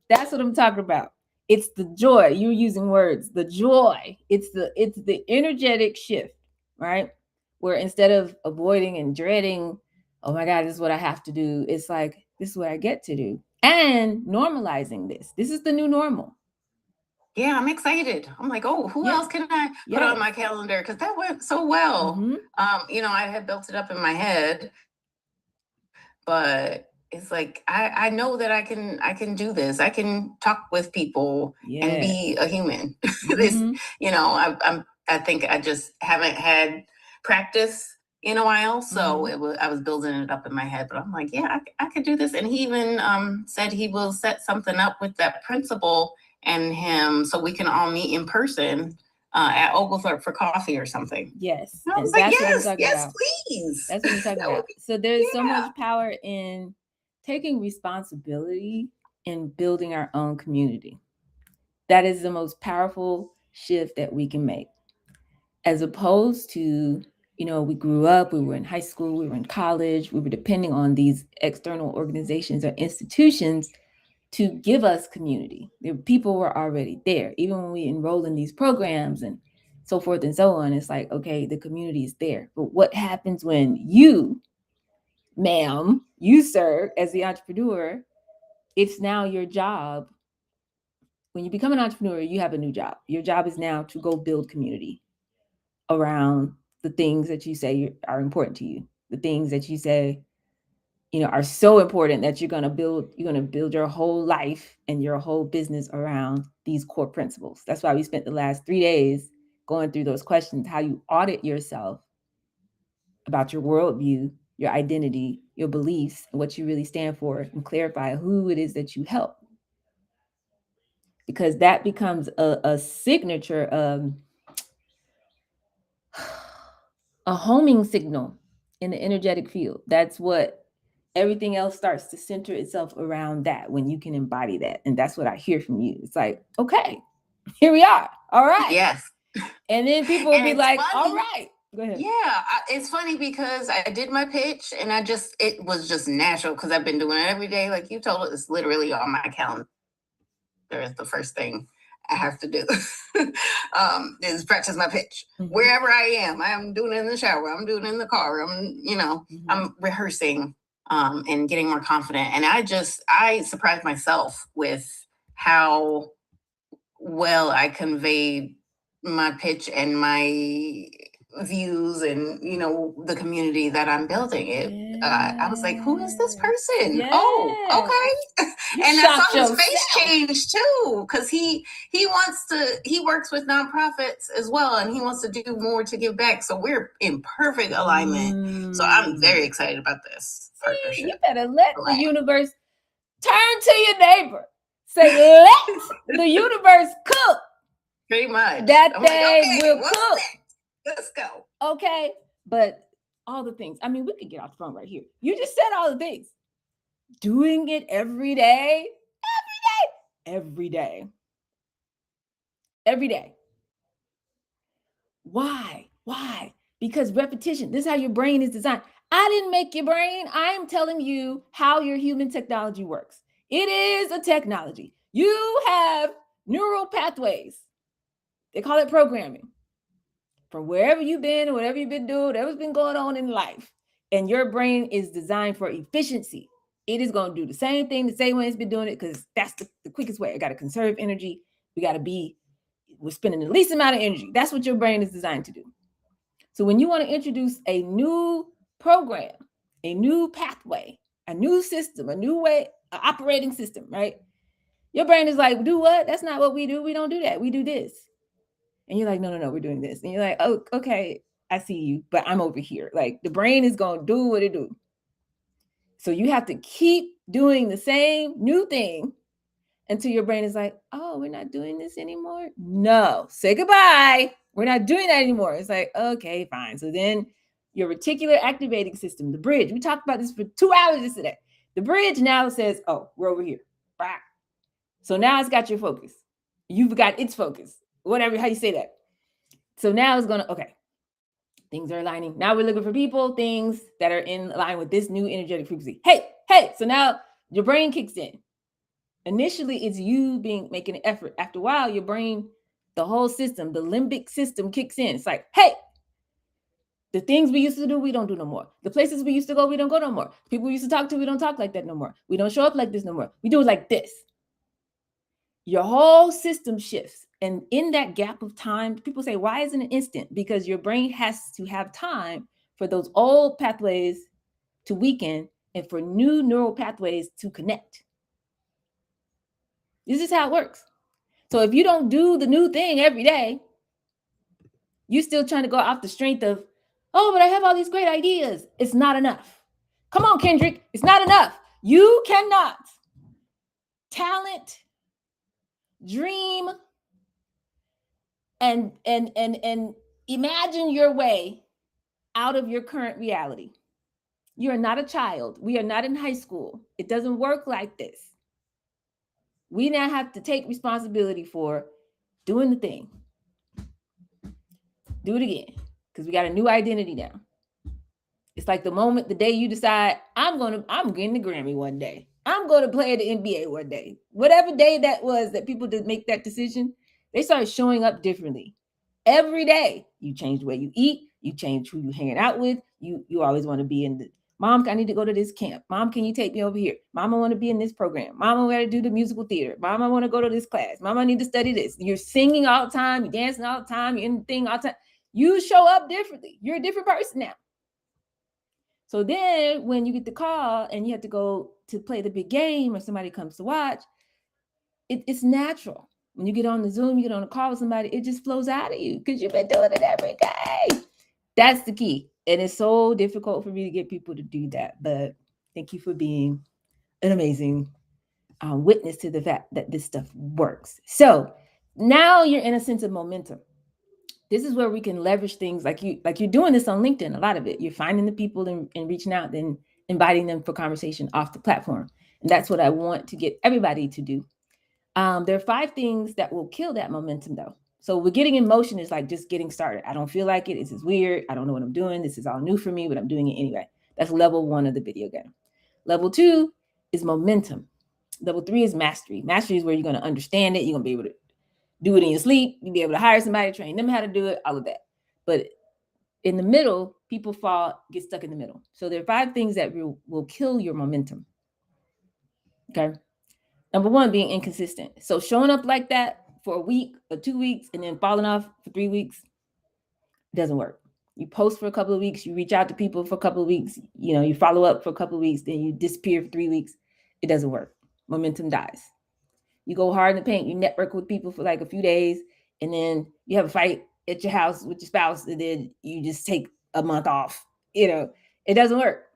That's what I'm talking about. It's the joy. You're using words. The joy. It's the energetic shift, right? Where instead of avoiding and dreading, oh my God, this is what I have to do, it's like, this is what I get to do. And normalizing this. This is the new normal. Yeah, I'm excited. I'm like, oh, who else can I put on my calendar? Because that went so well. I had built it up in my head, but it's like I know that I can do this. I can talk with people and be a human. I think I just haven't had practice in a while, so I was building it up in my head. But I'm like, yeah, I could do this. And he even said he will set something up with that principal and him so we can all meet in person at Oglethorpe for coffee or something. Yes. And I was like, yes, please. That's what I'm talking about. So there's so much power in taking responsibility and building our own community. That is the most powerful shift that we can make. As opposed to, we grew up, we were in high school, we were in college, we were depending on these external organizations or institutions to give us community. People were already there. Even when we enrolled in these programs and so forth and so on. It's like, okay, the community is there. But what happens when you, ma'am, you, sir, as the entrepreneur, it's now your job. When you become an entrepreneur, you have a new job. Your job is now to go build community around the things that you say are important to you, the things that you say, are so important that you're going to build your whole life and your whole business around these core principles. That's why we spent the last 3 days going through those questions, how you audit yourself about your worldview, your identity, your beliefs, and what you really stand for, and clarify who it is that you help. Because that becomes a signature, a homing signal in the energetic field. That's what everything else starts to center itself around, that when you can embody that. And that's what I hear from you. It's like, okay, here we are. All right. Yes. And then people will be like, funny. All right. Go ahead. Yeah, it's funny because I did my pitch and it was just natural because I've been doing it every day. Like you told, it's literally on my calendar. Is the first thing I have to do is practice my pitch. Mm-hmm. Wherever I am doing it in the shower, I'm doing it in the car, I'm rehearsing and getting more confident. And I surprised myself with how well I conveyed my pitch and my views and the community that I'm building. I was like, who is this person? Yeah. Oh, okay. And I saw his face change too, because he works with nonprofits as well, and he wants to do more to give back. So we're in perfect alignment. So I'm very excited about this partnership. You better let the universe turn to your neighbor. Say, let the universe cook. Pretty much. That day will cook. Let's go. Okay. But all the things. I mean, we could get off the phone right here. You just said all the things. Doing it every day. Every day. Every day. Why? Because repetition. This is how your brain is designed. I didn't make your brain. I'm telling you how your human technology works. It is a technology. You have neural pathways. They call it programming. From wherever you've been, or whatever you've been doing, whatever's been going on in life. And your brain is designed for efficiency. It is going to do the same thing the same way it's been doing it, because that's the quickest way. I got to conserve energy. We're spending the least amount of energy. That's what your brain is designed to do. So when you want to introduce a new program, a new pathway, a new system, a new way, an operating system, right? Your brain is like, do what? That's not what we do. We don't do that. We do this. And you're like, no, we're doing this. And you're like, oh, okay, I see you, but I'm over here. Like the brain is going to do what it do. So you have to keep doing the same new thing until your brain is like, oh, we're not doing this anymore. No, say goodbye. We're not doing that anymore. It's like, okay, fine. So then your reticular activating system, the bridge, we talked about this for 2 hours yesterday. The bridge now says, oh, we're over here. Bah. So now it's got your focus. You've got its focus. Whatever, how you say that. So now it's going to, okay, things are aligning. Now we're looking for people, things that are in line with this new energetic frequency. Hey. So now your brain kicks in. Initially, it's you making an effort. After a while, your brain, the whole system, the limbic system kicks in. It's like, hey, the things we used to do, we don't do no more. The places we used to go, we don't go no more. People we used to talk to, we don't talk like that no more. We don't show up like this no more. We do it like this. Your whole system shifts. And in that gap of time, people say, why isn't it instant? Because your brain has to have time for those old pathways to weaken and for new neural pathways to connect. This is how it works. So if you don't do the new thing every day, you're still trying to go off the strength of, oh, but I have all these great ideas. It's not enough. Come on, Kendrick. It's not enough. You cannot talent, dream, and imagine your way out of your current reality. You are not a child. We are not in high school. It doesn't work like this. We now have to take responsibility for doing the thing. Do it again, because we got a new identity now. It's like the day you decide, I'm getting the Grammy one day. I'm going to play at the NBA one day. Whatever day that was that people did make that decision, they started showing up differently. Every day, you change the way you eat, you change who you hanging out with. You always want to be in the mom. I need to go to this camp. Mom, can you take me over here? Mom, I want to be in this program. Mom, I want to do the musical theater. Mom, I want to go to this class. Mom, I need to study this. You're singing all the time. You're dancing all the time. You're in the thing all the time. You show up differently. You're a different person now. So then when you get the call and you have to go to play the big game or somebody comes to watch, it's natural. When you get on the Zoom, you get on a call with somebody, it just flows out of you because you've been doing it every day. That's the key. And it's so difficult for me to get people to do that. But thank you for being an amazing witness to the fact that this stuff works. So now you're in a sense of momentum. This is where we can leverage things like you're doing this on LinkedIn. A lot of it, you're finding the people and reaching out, then inviting them for conversation off the platform. And that's what I want to get everybody to do. There are 5 things that will kill that momentum, though. So we're getting in motion is like just getting started. I don't feel like it. This is weird. I don't know what I'm doing. This is all new for me, but I'm doing it anyway. That's level 1 of the video game. Level 2 is momentum. Level 3 is mastery. Mastery is where you're going to understand it. You're going to be able to do it in your sleep. You'll be able to hire somebody, train them how to do it, all of that. But in the middle, people get stuck in the middle. So there are 5 things that will kill your momentum. Okay. Number 1, being inconsistent. So showing up like that for a week or 2 weeks and then falling off for 3 weeks doesn't work. You post for a couple of weeks, you reach out to people for a couple of weeks, you follow up for a couple of weeks, then you disappear for 3 weeks. It doesn't work. Momentum dies. You go hard in the paint, you network with people for like a few days, and then you have a fight at your house with your spouse, and then you just take a month off. It doesn't work.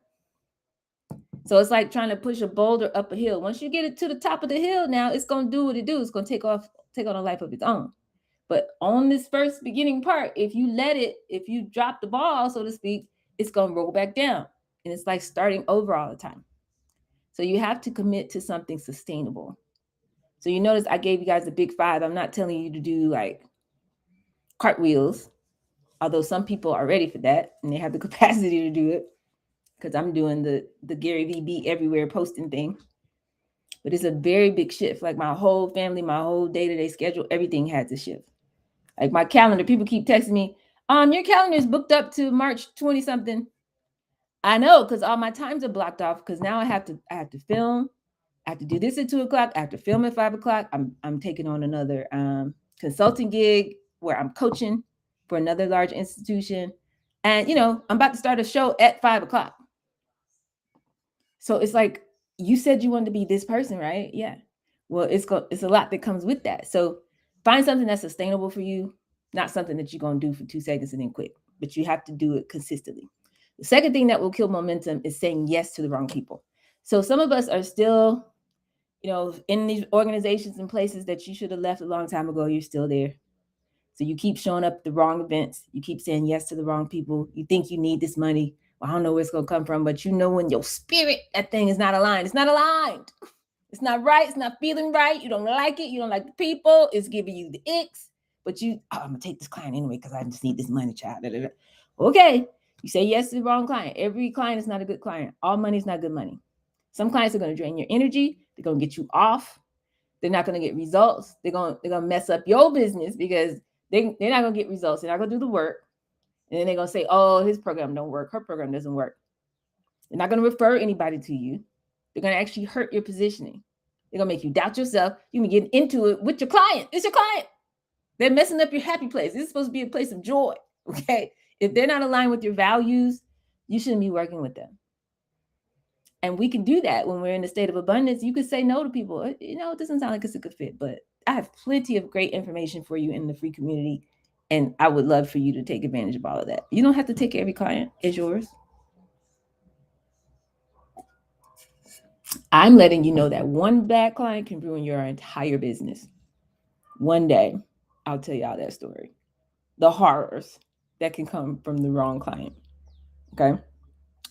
So it's like trying to push a boulder up a hill. Once you get it to the top of the hill, now it's going to do what it do. It's going to take on a life of its own. But on this first beginning part, if you drop the ball, so to speak, it's going to roll back down. And it's like starting over all the time. So you have to commit to something sustainable. So you notice I gave you guys the big 5. I'm not telling you to do like cartwheels, although some people are ready for that and they have the capacity to do it. Because I'm doing the Gary V be everywhere posting thing. But it's a very big shift. Like my whole family, my whole day-to-day schedule, everything had to shift. Like my calendar, people keep texting me, your calendar is booked up to March 20 something. I know, because all my times are blocked off because now I have to film. I have to do this at 2 o'clock. I have to film at 5 o'clock. I'm taking on another consulting gig where I'm coaching for another large institution. And, I'm about to start a show at 5 o'clock. So it's like, you said you wanted to be this person, right? Yeah. Well, it's a lot that comes with that. So find something that's sustainable for you, not something that you're going to do for 2 seconds and then quit, but you have to do it consistently. The second thing that will kill momentum is saying yes to the wrong people. So some of us are still, in these organizations and places that you should have left a long time ago. You're still there. So you keep showing up at the wrong events. You keep saying yes to the wrong people. You think you need this money. Well, I don't know where it's going to come from, but when your spirit, that thing is not aligned. It's not aligned. It's not right. It's not feeling right. You don't like it. You don't like the people. It's giving you the icks. But I'm going to take this client anyway because I just need this money, child. Da, da, da. Okay. You say yes to the wrong client. Every client is not a good client. All money is not good money. Some clients are going to drain your energy. They're going to get you off. They're not going to get results. They're going to mess up your business because they're not going to get results. They're not going to do the work. And then they're going to say, oh, his program don't work. Her program doesn't work. They're not going to refer anybody to you. They're going to actually hurt your positioning. They're going to make you doubt yourself. You can get into it with your client. It's your client. They're messing up your happy place. This is supposed to be a place of joy. Okay. If they're not aligned with your values, you shouldn't be working with them. And we can do that when we're in a state of abundance. You could say no to people. It doesn't sound like it's a good fit, but I have plenty of great information for you in the free community. And I would love for you to take advantage of all of that. You don't have to take every client as yours. I'm letting you know that one bad client can ruin your entire business. One day, I'll tell y'all that story. The horrors that can come from the wrong client. Okay.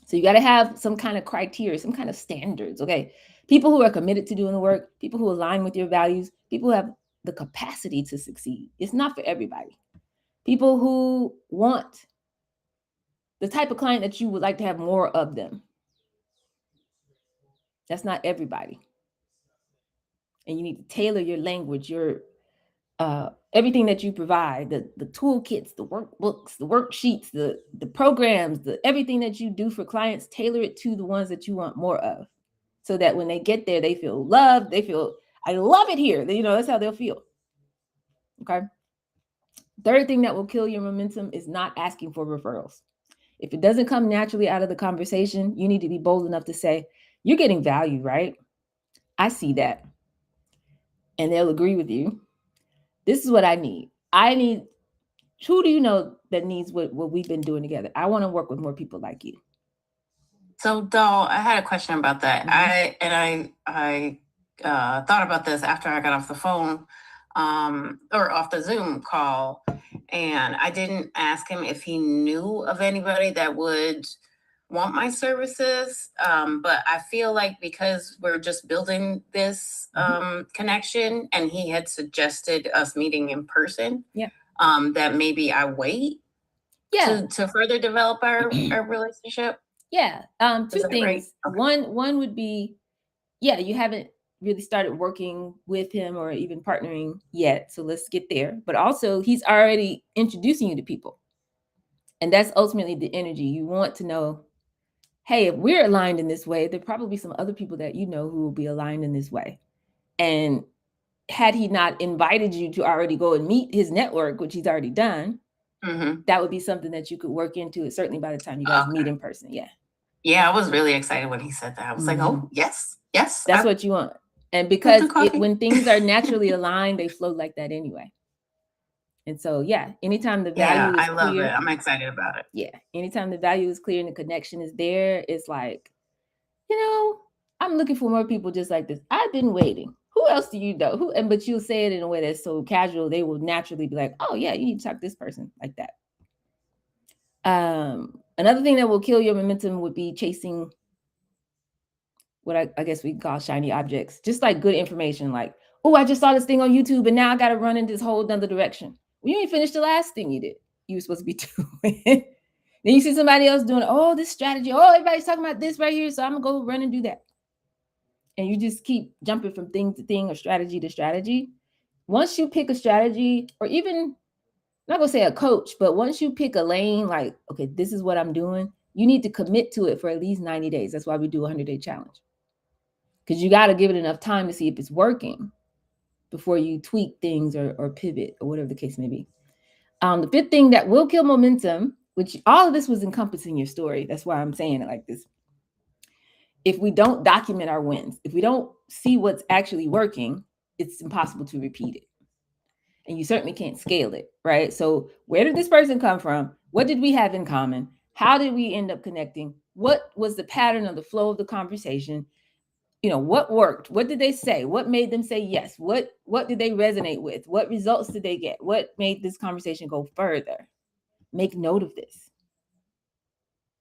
So you got to have some kind of criteria, some kind of standards. Okay. People who are committed to doing the work, people who align with your values, people who have the capacity to succeed. It's not for everybody. People who want the type of client that you would like to have more of them. That's not everybody. And you need to tailor your language, your everything that you provide, the toolkits, the workbooks, the worksheets, the programs, the everything that you do for clients, tailor it to the ones that you want more of, so that when they get there, they feel loved. They feel, I love it here. That's how they'll feel. Okay. Third thing that will kill your momentum is not asking for referrals. If it doesn't come naturally out of the conversation, you need to be bold enough to say, you're getting value, right? I see that. And they'll agree with you. This is what I need. Who do you know that needs what we've been doing together? I want to work with more people like you. So, Doll, I had a question about that. I thought about this after I got off the phone, or off the Zoom call, and I didn't ask him if he knew of anybody that would want my services. But I feel like because we're just building this connection, and he had suggested us meeting in person, that maybe I wait to further develop our relationship. Yeah. Two things. Right? Okay. One would be, you haven't really started working with him or even partnering yet. So let's get there. But also, he's already introducing you to people. And that's ultimately the energy. You want to know, hey, if we're aligned in this way, there'll probably be some other people that you know who will be aligned in this way. And had he not invited you to already go and meet his network, which he's already done, that would be something that you could work into it, certainly by the time you guys meet in person. Yeah, I was really excited when he said that. I was like, oh, yes. That's what you want. And because when things are naturally aligned, they flow like that anyway. And so, anytime the value is clear. I love it. I'm excited about it. Yeah. Anytime the value is clear and the connection is there, it's like, I'm looking for more people just like this. I've been waiting. Who else do you know? But you'll say it in a way that's so casual, they will naturally be like, oh yeah, you need to talk to this person like that. Another thing that will kill your momentum would be chasing what I guess we call shiny objects, just like good information. Like, oh, I just saw this thing on YouTube and now I got to run in this whole other direction. Well, you ain't finished the last thing you did. You were supposed to be doing. Then you see somebody else doing, this strategy. Oh, everybody's talking about this right here. So I'm going to go run and do that. And you just keep jumping from thing to thing or strategy to strategy. Once you pick a strategy, or even, I'm not going to say a coach, but once you pick a lane, like, okay, this is what I'm doing, you need to commit to it for at least 90 days. That's why we do a 100-day challenge. Because you got to give it enough time to see if it's working before you tweak things or pivot or whatever the case may be. The fifth thing that will kill momentum, which all of this was encompassing your story. That's why I'm saying it like this. If we don't document our wins, if we don't see what's actually working, it's impossible to repeat it. And you certainly can't scale it, right? So where did this person come from? What did we have in common? How did we end up connecting? What was the pattern of the flow of the conversation? What worked? What did they say? What made them say yes? What did they resonate with? What results did they get? What made this conversation go further? Make note of this.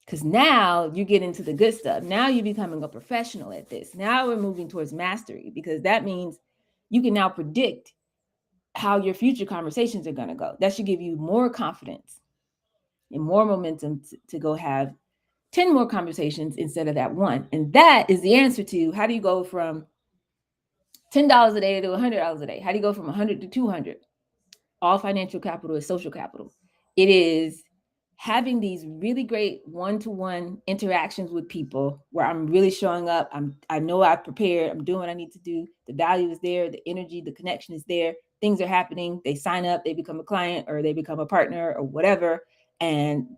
Because now you get into the good stuff. Now you're becoming a professional at this. Now we're moving towards mastery, because that means you can now predict how your future conversations are going to go. That should give you more confidence and more momentum to go have 10 more conversations instead of that one. And that is the answer to how do you go from $10 a day to $100 a day? How do you go from 100 to 200? All financial capital is social capital. It is having these really great one-to-one interactions with people where I'm really showing up. I know I've prepared. I'm doing what I need to do. The value is there. The energy, the connection is there. Things are happening. They sign up, they become a client, or they become a partner or whatever. And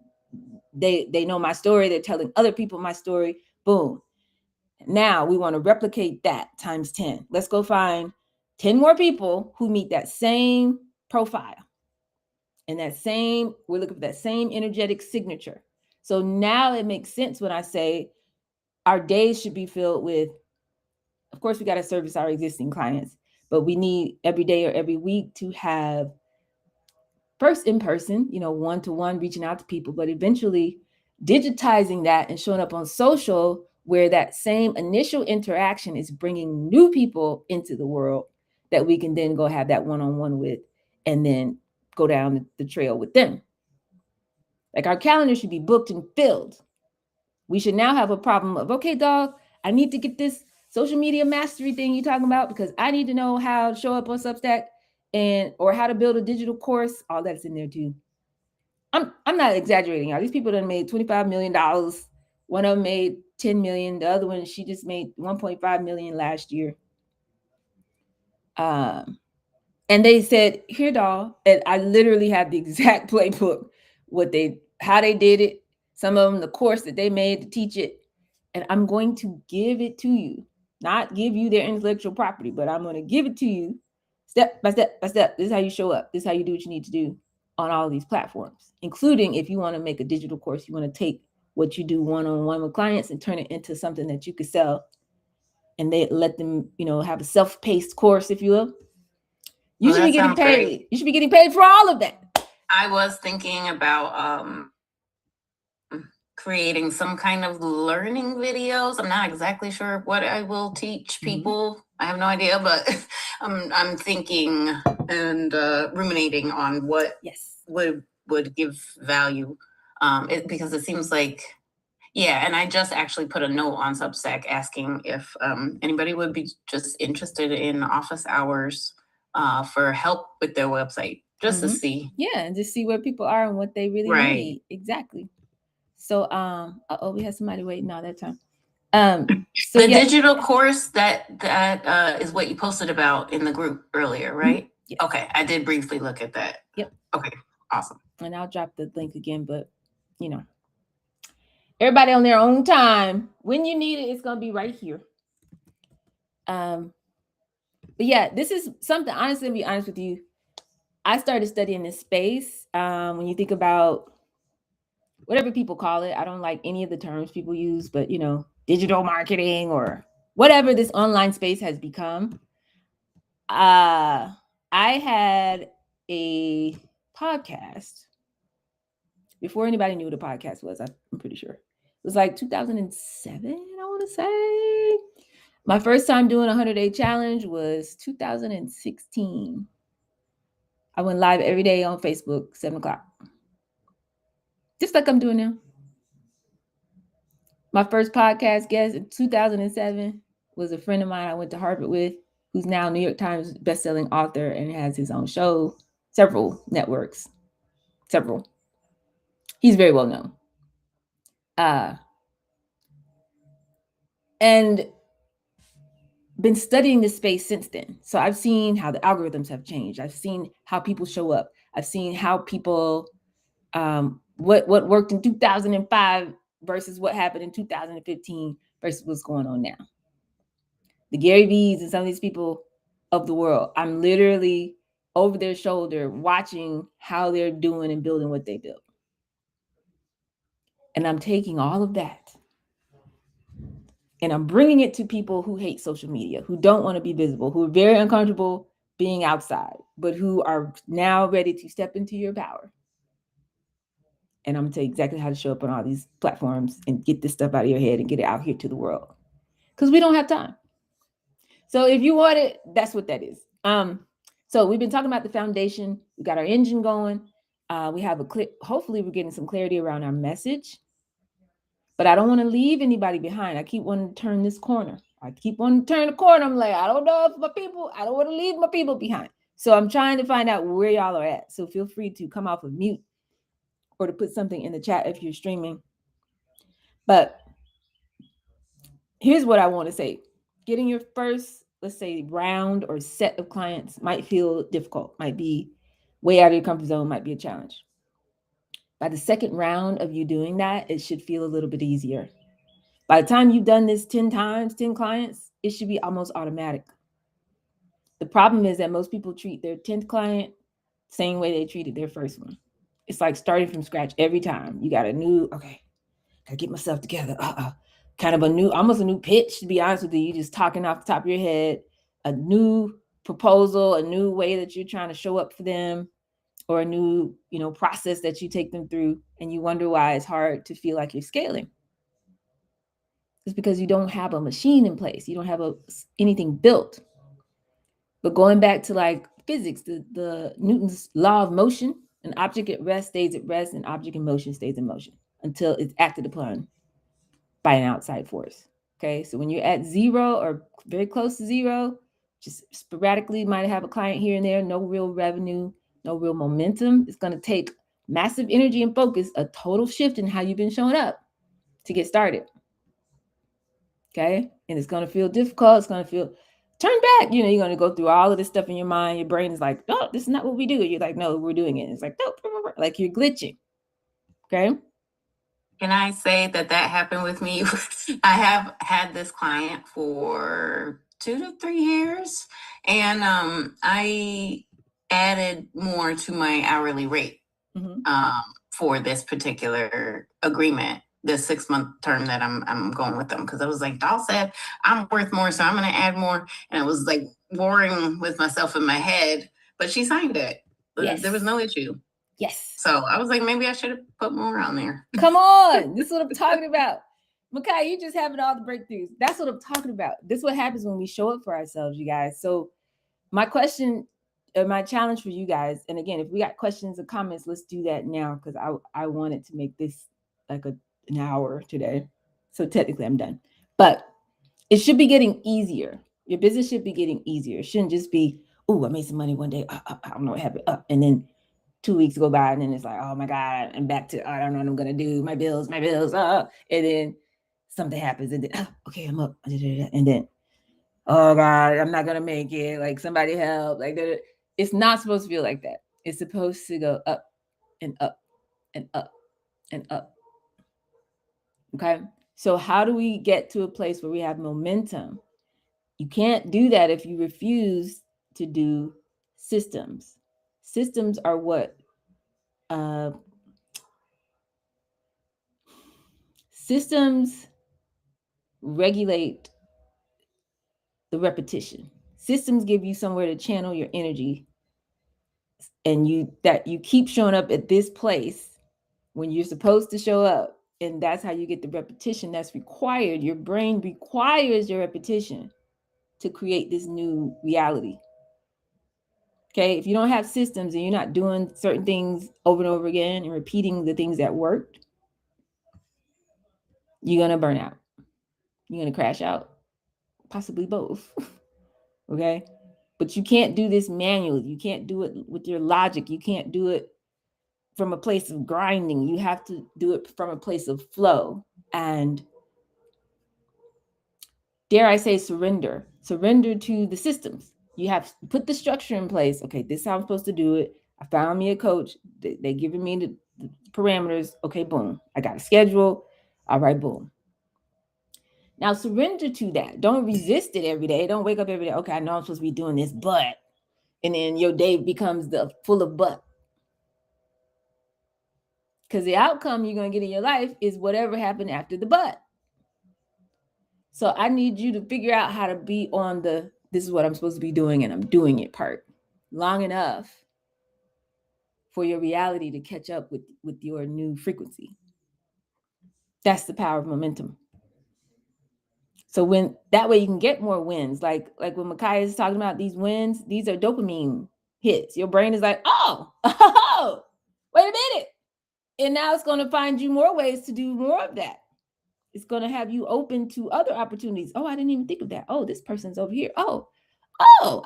they know my story. They're telling other people my story. Boom. Now we want to replicate that times 10. Let's go find 10 more people who meet that same profile. And we're looking for that same energetic signature. So now it makes sense when I say our days should be filled with, of course, we got to service our existing clients, but we need every day or every week to have first in person, one-to-one, reaching out to people, but eventually digitizing that and showing up on social where that same initial interaction is bringing new people into the world that we can then go have that one-on-one with and then go down the trail with them. Like our calendar should be booked and filled. We should now have a problem of, okay, dog, I need to get this social media mastery thing you're talking about because I need to know how to show up on Substack. and or how to build a digital course, all that's in there too. I'm not exaggerating, y'all. These people done made $25 million. One of them made 10 million. The other one, she just made 1.5 million last year. And they said, here, doll. And I literally have the exact playbook, how they did it. Some of them, the course that they made to teach it. And I'm going to give it to you, not give you their intellectual property, but I'm going to give it to you step by step by step. This is how you show up. This is how you do what you need to do on all these platforms, including if you want to make a digital course, you want to take what you do one-on-one with clients and turn it into something that you could sell, and they let them, have a self-paced course, if you will. You should be getting paid. Great. You should be getting paid for all of that. I was thinking about creating some kind of learning videos. I'm not exactly sure what I will teach people. Mm-hmm. I have no idea, but I'm thinking and ruminating on what would give value. Because it seems like, and I just actually put a note on Substack asking if anybody would be just interested in office hours for help with their website, just to see. Yeah, and just see where people are and what they really need. Exactly. So, we have somebody waiting all that time. So the digital course that is what you posted about in the group earlier, right? Mm-hmm. Yes. Okay, I did briefly look at that. Yep. Okay, awesome. And I'll drop the link again, but everybody on their own time. When you need it, it's gonna be right here. But yeah, this is something. Honestly, to be honest with you, I started studying this space. When you think about whatever people call it, I don't like any of the terms people use, but digital marketing or whatever this online space has become. I had a podcast before anybody knew what a podcast was. I'm pretty sure it was like 2007. I want to say my first time doing a 100-day challenge was 2016. I went live every day on Facebook, 7:00, just like I'm doing now. My first podcast guest in 2007 was a friend of mine I went to Harvard with, who's now New York Times bestselling author and has his own show, several networks, several. He's very well known. And been studying this space since then. So I've seen how the algorithms have changed. I've seen how people show up. I've seen how people, what worked in 2005 versus what happened in 2015 versus what's going on now. The Gary V's and some of these people of the world, I'm literally over their shoulder watching how they're doing and building what they built. And I'm taking all of that and I'm bringing it to people who hate social media, who don't want to be visible, who are very uncomfortable being outside, but who are now ready to step into your power. And I'm going to tell you exactly how to show up on all these platforms and get this stuff out of your head and get it out here to the world. Because we don't have time. So if you want it, that's what that is. So we've been talking about the foundation. We got our engine going. We have hopefully we're getting some clarity around our message. But I don't want to leave anybody behind. I keep wanting to turn this corner. I keep wanting to turn the corner. I'm like, I don't know if I don't want to leave my people behind. So I'm trying to find out where y'all are at. So feel free to come off of mute or to put something in the chat if you're streaming. But here's what I want to say. Getting your first, let's say, round or set of clients might feel difficult, might be way out of your comfort zone, might be a challenge. By the second round of you doing that, it should feel a little bit easier. By the time you've done this 10 times, 10 clients, it should be almost automatic. The problem is that most people treat their 10th client the same way they treated their first one. It's like starting from scratch every time. You got gotta get myself together. Kind of almost a new pitch, to be honest with you. You're just talking off the top of your head, a new proposal, a new way that you're trying to show up for them, or a new, process that you take them through, and you wonder why it's hard to feel like you're scaling. It's because you don't have a machine in place. You don't have anything built. But going back to like physics, the Newton's law of motion, an object at rest stays at rest, an object in motion stays in motion until it's acted upon by an outside force. Okay, so when you're at zero or very close to zero, just sporadically might have a client here and there, no real revenue, no real momentum. It's going to take massive energy and focus, a total shift in how you've been showing up to get started. Okay. And it's going to feel difficult. It's going to feel turn back. You're going to go through all of this stuff in your mind. Your brain is like, oh, this is not what we do. You're like, no, we're doing it. And it's like, no, like you're glitching. Okay. Can I say that happened with me? I have had this client for 2 to 3 years, and I added more to my hourly rate for this particular agreement, this 6-month term that I'm going with them, because I was like, Doll said I'm worth more, so I'm going to add more, and it was like warring with myself in my head, but she signed it. Yes. There was no issue. Yes. So I was like, maybe I should have put more on there. Come on. This is what I'm talking about. Makai, you just having all the breakthroughs. That's what I'm talking about. This is what happens when we show up for ourselves, you guys. So my question, or my challenge for you guys, and again, if we got questions or comments, let's do that now, because I wanted to make this like an hour today. So technically I'm done. But it should be getting easier. Your business should be getting easier. It shouldn't just be, oh, I made some money one day. I don't know what happened. And then 2 weeks go by and then it's like, oh my God, I'm back to, I don't know what I'm going to do. My bills. And then something happens and then, okay, I'm up. And then, oh God, I'm not going to make it. Like somebody help. Like it's not supposed to feel like that. It's supposed to go up and up and up and up. Okay. So how do we get to a place where we have momentum? You can't do that if you refuse to do systems. Systems are what? Systems regulate the repetition. Systems give you somewhere to channel your energy, and you keep showing up at this place when you're supposed to show up, and that's how you get the repetition that's required. Your brain requires your repetition to create this new reality. Okay, if you don't have systems and you're not doing certain things over and over again and repeating the things that worked, you're going to burn out. You're going to crash out, possibly both. Okay, but you can't do this manually. You can't do it with your logic. You can't do it from a place of grinding. You have to do it from a place of flow and, dare I say, surrender to the systems. You have to put the structure in place. Okay, this is how I'm supposed to do it. I found me a coach. They giving me the parameters. Okay, boom. I got a schedule. All right, boom. Now surrender to that. Don't resist it every day. Don't wake up every day. Okay, I know I'm supposed to be doing this, but, and then your day becomes full of but. Because the outcome you're going to get in your life is whatever happened after the but. So I need you to figure out how to be on the, this is what I'm supposed to be doing and I'm doing it part long enough for your reality to catch up with your new frequency. That's the power of momentum. So when that way you can get more wins, like when Makai is talking about these wins, these are dopamine hits. Your brain is like, oh, wait a minute. And now it's going to find you more ways to do more of that. It's going to have you open to other opportunities. Oh, I didn't even think of that. Oh, this person's over here. Oh,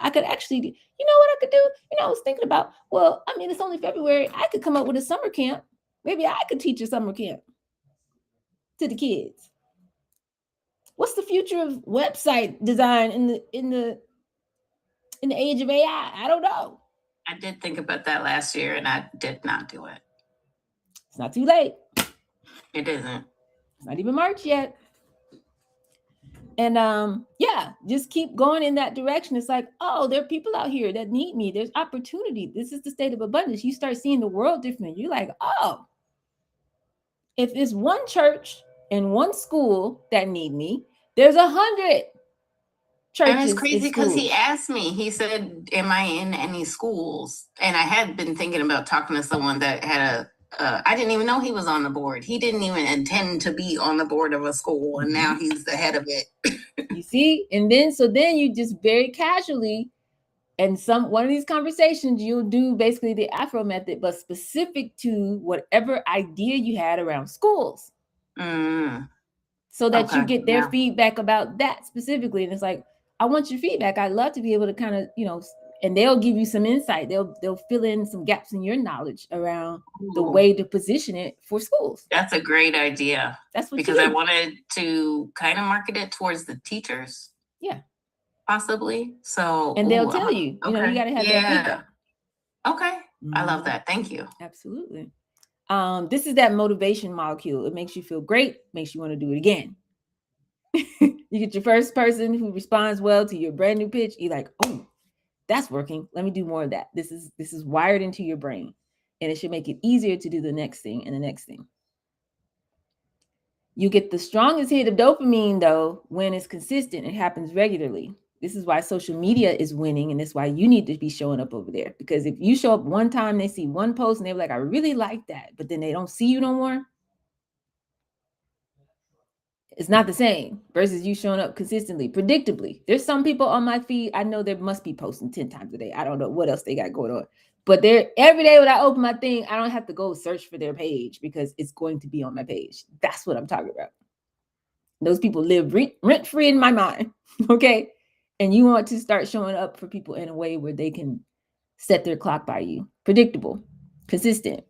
I could actually, you know what I could do? I was thinking about, well, I mean, it's only February. I could come up with a summer camp. Maybe I could teach a summer camp to the kids. What's the future of website design in the age of AI? I don't know. I did think about that last year and I did not do it. It's not too late. It isn't. It's not even March yet. And just keep going in that direction. It's like, oh, there are people out here that need me. There's opportunity. This is the state of abundance. You start seeing the world different. You're like, oh, if it's one church and one school that need me, there's 100 churches. And it's crazy because he asked me, he said, am I in any schools? And I had been thinking about talking to someone that had I didn't even know he was on the board. He didn't even intend to be on the board of a school. And now he's the head of it. You see? And then you just very casually, and one of these conversations, you'll do basically the Afro method, but specific to whatever idea you had around schools. So that you get their feedback about that specifically. And it's like, I want your feedback. I'd love to be able to kind of, and they'll give you some insight. They'll fill in some gaps in your knowledge around the way to position it for schools. That's a great idea. That's what because I wanted to kind of market it towards the teachers. Yeah. Possibly. So and they'll tell you, you got to have that feedback. Okay. I love that. Thank you. Absolutely. This is that motivation molecule. It makes you feel great, makes you want to do it again. You get your first person who responds well to your brand new pitch. You're like, oh, that's working. Let me do more of that. This is wired into your brain, and it should make it easier to do the next thing and the next thing. You get the strongest hit of dopamine, though, when it's consistent. It happens regularly. This is why social media is winning, and that's why you need to be showing up over there. Because if you show up one time, they see one post, and they're like, I really like that, but then they don't see you no more. It's not the same versus you showing up consistently, predictably. There's some people on my feed, I know they must be posting 10 times a day. I don't know what else they got going on. But they're every day when I open my thing, I don't have to go search for their page because it's going to be on my page. That's what I'm talking about. Those people live rent-free in my mind, okay? And you want to start showing up for people in a way where they can set their clock by you. Predictable, consistent.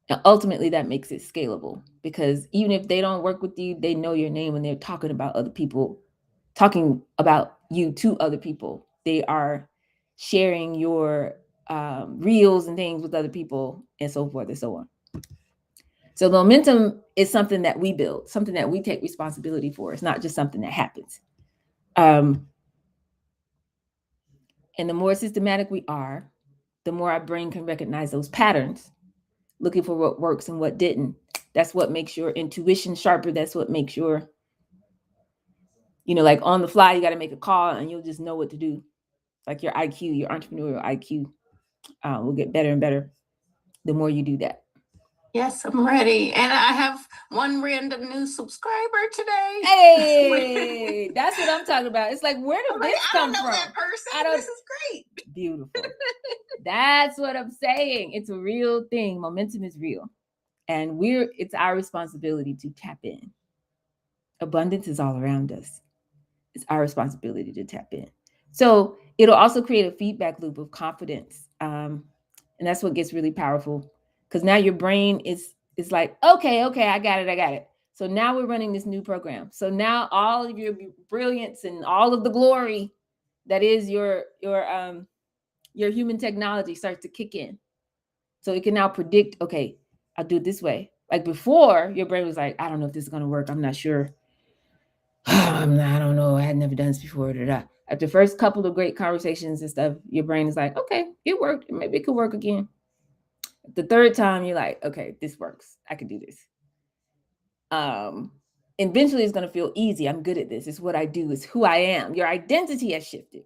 And ultimately, that makes it scalable because even if they don't work with you, they know your name when they're talking about other people, talking about you to other people. They are sharing your reels and things with other people and so forth and so on. So momentum is something that we build, something that we take responsibility for. It's not just something that happens. And the more systematic we are, the more our brain can recognize those patterns, looking for what works and what didn't. That's what makes your intuition sharper. That's what makes your, like on the fly, you got to make a call and you'll just know what to do. Like your IQ, your entrepreneurial IQ will get better and better the more you do that. Yes, I'm ready. And I have one random new subscriber today. Hey, that's what I'm talking about. It's like, where did this come from? That person. This is great. Beautiful. That's what I'm saying. It's a real thing. Momentum is real. And it's our responsibility to tap in. Abundance is all around us. It's our responsibility to tap in. So it'll also create a feedback loop of confidence. And that's what gets really powerful. Because now your brain is like, okay, I got it. So now we're running this new program. So now all of your brilliance and all of the glory that is your human technology starts to kick in. So it can now predict, okay, I'll do it this way. Like before, your brain was like, I don't know if this is going to work. I'm not sure. I don't know. I had never done this before. After the first couple of great conversations and stuff, your brain is like, okay, it worked. Maybe it could work again. The third time, you're like, okay, this works. I can do this. Eventually, it's going to feel easy. I'm good at this. It's what I do. It's who I am. Your identity has shifted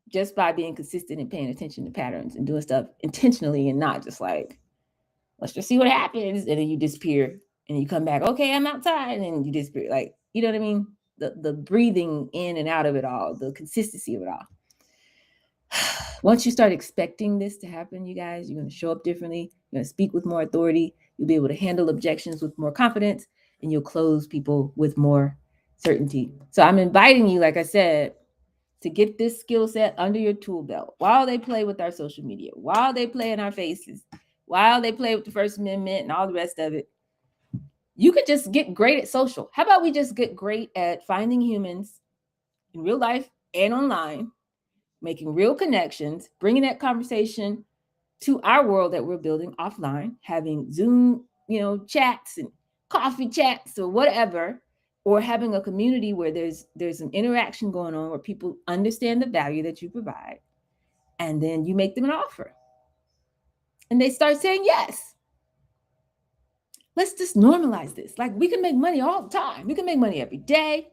just by being consistent and paying attention to patterns and doing stuff intentionally and not just like, let's just see what happens. And then you disappear and you come back. Okay, I'm outside. And you disappear. Like, you know what I mean? The breathing in and out of it all, the consistency of it all. Once you start expecting this to happen, you guys, you're going to show up differently. You're going to speak with more authority. You'll be able to handle objections with more confidence, and you'll close people with more certainty. So I'm inviting you, like I said, to get this skill set under your tool belt while they play with our social media, while they play in our faces, while they play with the First Amendment and all the rest of it. You could just get great at social. How about we just get great at finding humans in real life and online, making real connections, bringing that conversation to our world that we're building offline, having Zoom, chats and coffee chats or whatever, or having a community where there's an interaction going on where people understand the value that you provide, and then you make them an offer. And they start saying yes. Let's just normalize this. Like, we can make money all the time. We can make money every day.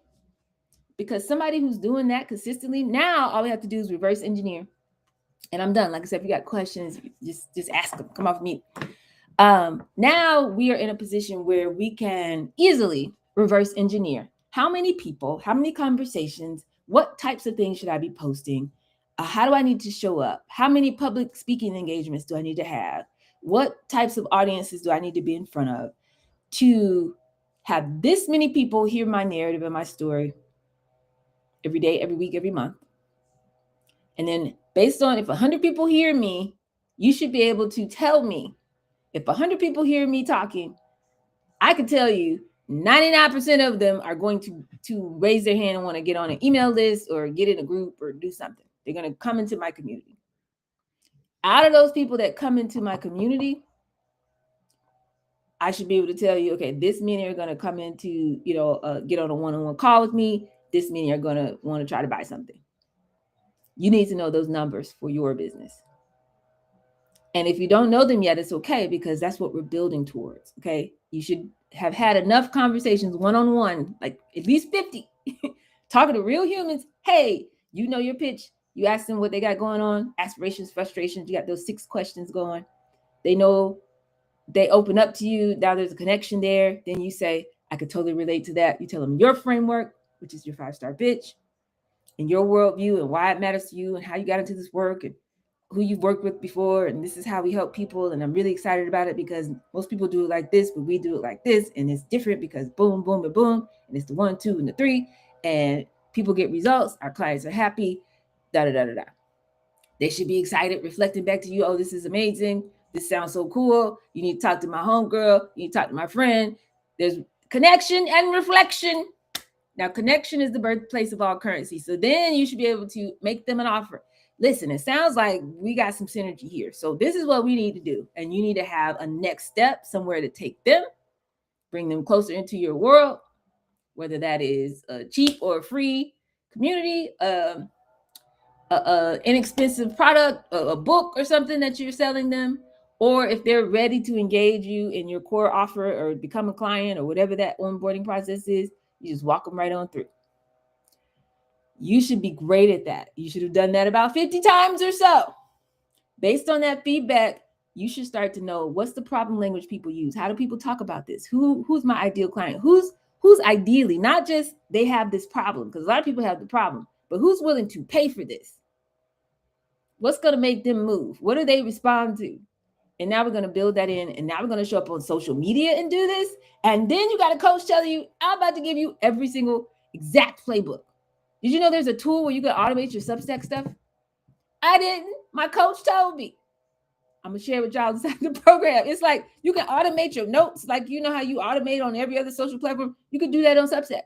Because somebody who's doing that consistently, now all we have to do is reverse engineer. And I'm done. Like I said, if you got questions, just ask them. Come off mute. Now we are in a position where we can easily reverse engineer. How many people, how many conversations, what types of things should I be posting? How do I need to show up? How many public speaking engagements do I need to have? What types of audiences do I need to be in front of to have this many people hear my narrative and my story every day, every week, every month. And then based on if 100 people hear me, you should be able to tell me. If 100 people hear me talking, I can tell you 99% of them are going to raise their hand and want to get on an email list or get in a group or do something. They're going to come into my community. Out of those people that come into my community, I should be able to tell you, okay, this many are going to come into, get on a one-on-one call with me. This many are going to want to try to buy something. You need to know those numbers for your business. And if you don't know them yet, it's okay, because that's what we're building towards. Okay. You should have had enough conversations one-on-one, like at least 50, talking to real humans. Hey, you know your pitch. You ask them what they got going on, aspirations, frustrations. You got those 6 questions going. They know, they open up to you. Now there's a connection there. Then you say, I could totally relate to that. You tell them your framework, which is your 5-star pitch, and your worldview and why it matters to you and how you got into this work and who you've worked with before. And this is how we help people. And I'm really excited about it because most people do it like this, but we do it like this. And it's different because boom, boom, and boom. And it's the 1, 2, and the 3. And people get results. Our clients are happy. Da, da, da, da, da. They should be excited, reflecting back to you. Oh, this is amazing. This sounds so cool. You need to talk to my homegirl. You need to talk to my friend. There's connection and reflection. Now, connection is the birthplace of all currency. So then you should be able to make them an offer. Listen, it sounds like we got some synergy here. So this is what we need to do. And you need to have a next step, somewhere to take them, bring them closer into your world, whether that is a cheap or free community, inexpensive product, a book or something that you're selling them, or if they're ready to engage you in your core offer or become a client or whatever that onboarding process is, you just walk them right on through. You should be great at that. You should have done that about 50 times or so. Based on that feedback, you should start to know what's the problem language people use. How do people talk about this? Who's my ideal client? Who's ideally, not just they have this problem, because a lot of people have the problem, but who's willing to pay for this? What's going to make them move? What do they respond to? And now we're going to build that in. And now we're going to show up on social media and do this. And then you got a coach telling you, I'm about to give you every single exact playbook. Did you know there's a tool where you can automate your Substack stuff? I didn't. My coach told me. I'm going to share with y'all inside the program. It's like you can automate your notes. Like, you know how you automate on every other social platform? You can do that on Substack.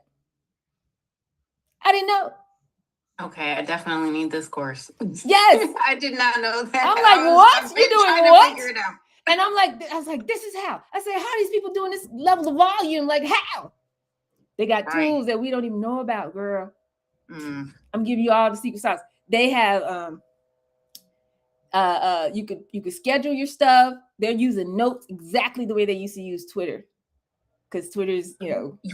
I didn't know. Okay, I definitely need this course. Yes. I did not know that. I'm like, what? You're doing what? Figure it out. And I was like, this is how. I said, how are these people doing this level of volume? Like, how? They got tools that we don't even know about, girl. I'm giving you all the secret sauce. They have you could schedule your stuff. They're using notes exactly the way they used to use Twitter, because Twitter's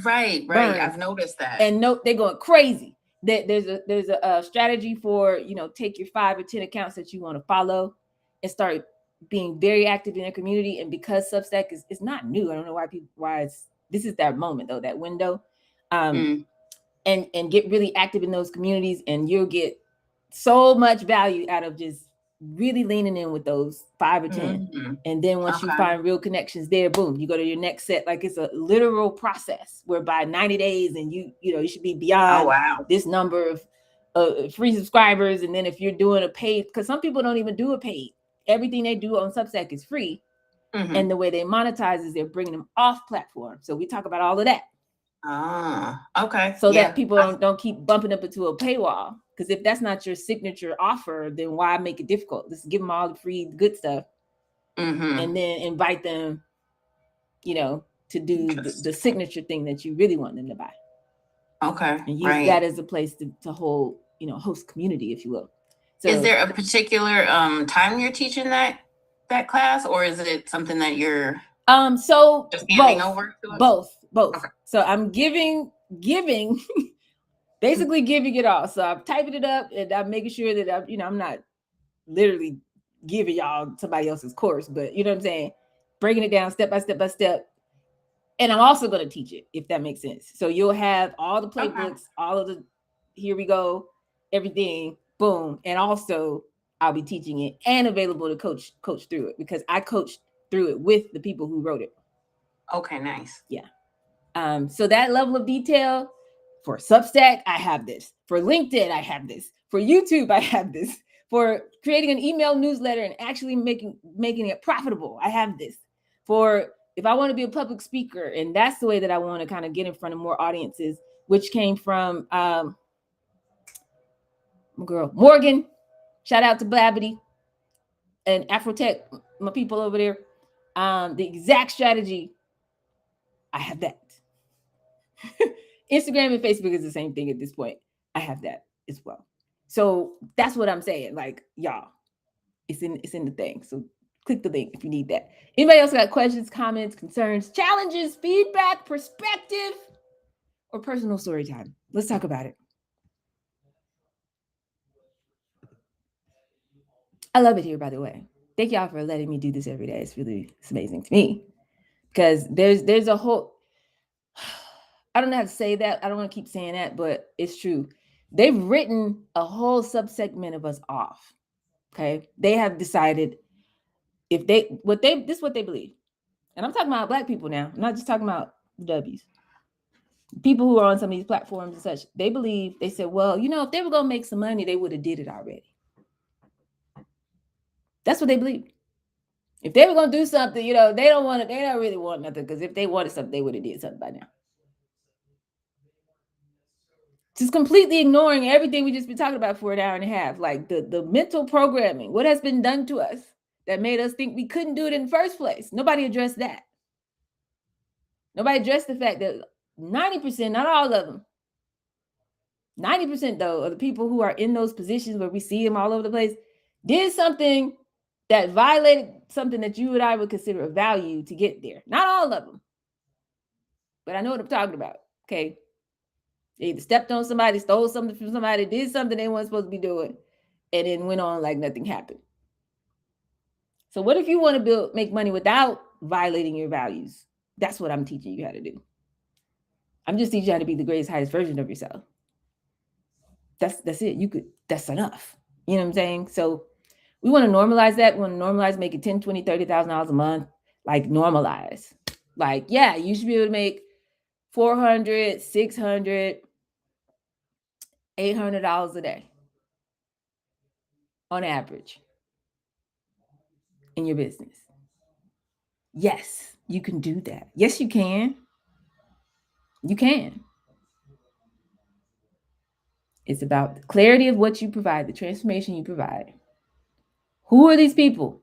right. burned. I've noticed that. And they're going crazy. There's a strategy for take your 5 or 10 accounts that you want to follow and start being very active in their community. And because Substack is not new, I don't know why this is that moment though, that window. And get really active in those communities, and you'll get so much value out of just really leaning in with those 5 or 10. And then once you find real connections there, boom, you go to your next set. Like, it's a literal process whereby 90 days and you should be beyond this number of free subscribers. And then if you're doing a paid, because some people don't even do a paid, everything they do on Substack is free. And the way they monetize is they're bringing them off platform. So we talk about all of that. Okay. So that people don't keep bumping up into a paywall. Because if that's not your signature offer, then why make it difficult? Just give them all the free good stuff, and then invite them, to do the signature thing that you really want them to buy. Okay. And use that as a place to hold, host community, if you will. So, is there a particular time you're teaching that class, or is it something that you're so just handing over to us? Both. Okay. So I'm giving basically giving it all. So I'm typing it up and I'm making sure that I'm not literally giving y'all somebody else's course, but you know what I'm saying? Breaking it down step by step by step. And I'm also going to teach it, if that makes sense. So you'll have all the playbooks, all of the, here we go, everything, boom. And also I'll be teaching it and available to coach through it, because I coached through it with the people who wrote it. Okay, nice. Yeah. So that level of detail For Substack, I have this. For LinkedIn, I have this. For YouTube, I have this. For creating an email newsletter and actually making it profitable, I have this. For if I want to be a public speaker, and that's the way that I want to kind of get in front of more audiences, which came from my girl Morgan. Shout out to Blabbity and Afrotech, my people over there. The exact strategy, I have that. Instagram and Facebook is the same thing at this point. I have that as well. So that's what I'm saying. Like, y'all, it's in the thing. So click the link if you need that. Anybody else got questions, comments, concerns, challenges, feedback, perspective, or personal story time? Let's talk about it. I love it here, by the way. Thank y'all for letting me do this every day. It's amazing to me. Because there's a whole, I don't know how to say that. I don't want to keep saying that, but it's true. They've written a whole subsegment of us off. Okay. They have decided this is what they believe. And I'm talking about Black people now. I'm not just talking about the W's. People who are on some of these platforms and such, they said, well, if they were going to make some money, they would have did it already. That's what they believe. If they were going to do something, they don't really want nothing, because if they wanted something, they would have did something by now. Just completely ignoring everything we just been talking about for an hour and a half, like the mental programming, what has been done to us that made us think we couldn't do it in the first place. Nobody addressed that. Nobody addressed the fact that 90%, not all of them, 90% though, of the people who are in those positions where we see them all over the place, did something that violated something that you and I would consider a value to get there. Not all of them, but I know what I'm talking about. Okay. They either stepped on somebody, stole something from somebody, did something they weren't supposed to be doing, and then went on like nothing happened. So what if you want to make money without violating your values? That's what I'm teaching you how to do. I'm just teaching you how to be the greatest, highest version of yourself. That's it. That's enough. You know what I'm saying? So we want to normalize that. We want to normalize making $10,000, $20,000, $30,000 a month. Like, normalize. Like, yeah, you should be able to make $400, $600, $800 a day on average in your business. Yes, you can do that. Yes, you can. You can. It's about the clarity of what you provide, the transformation you provide. Who are these people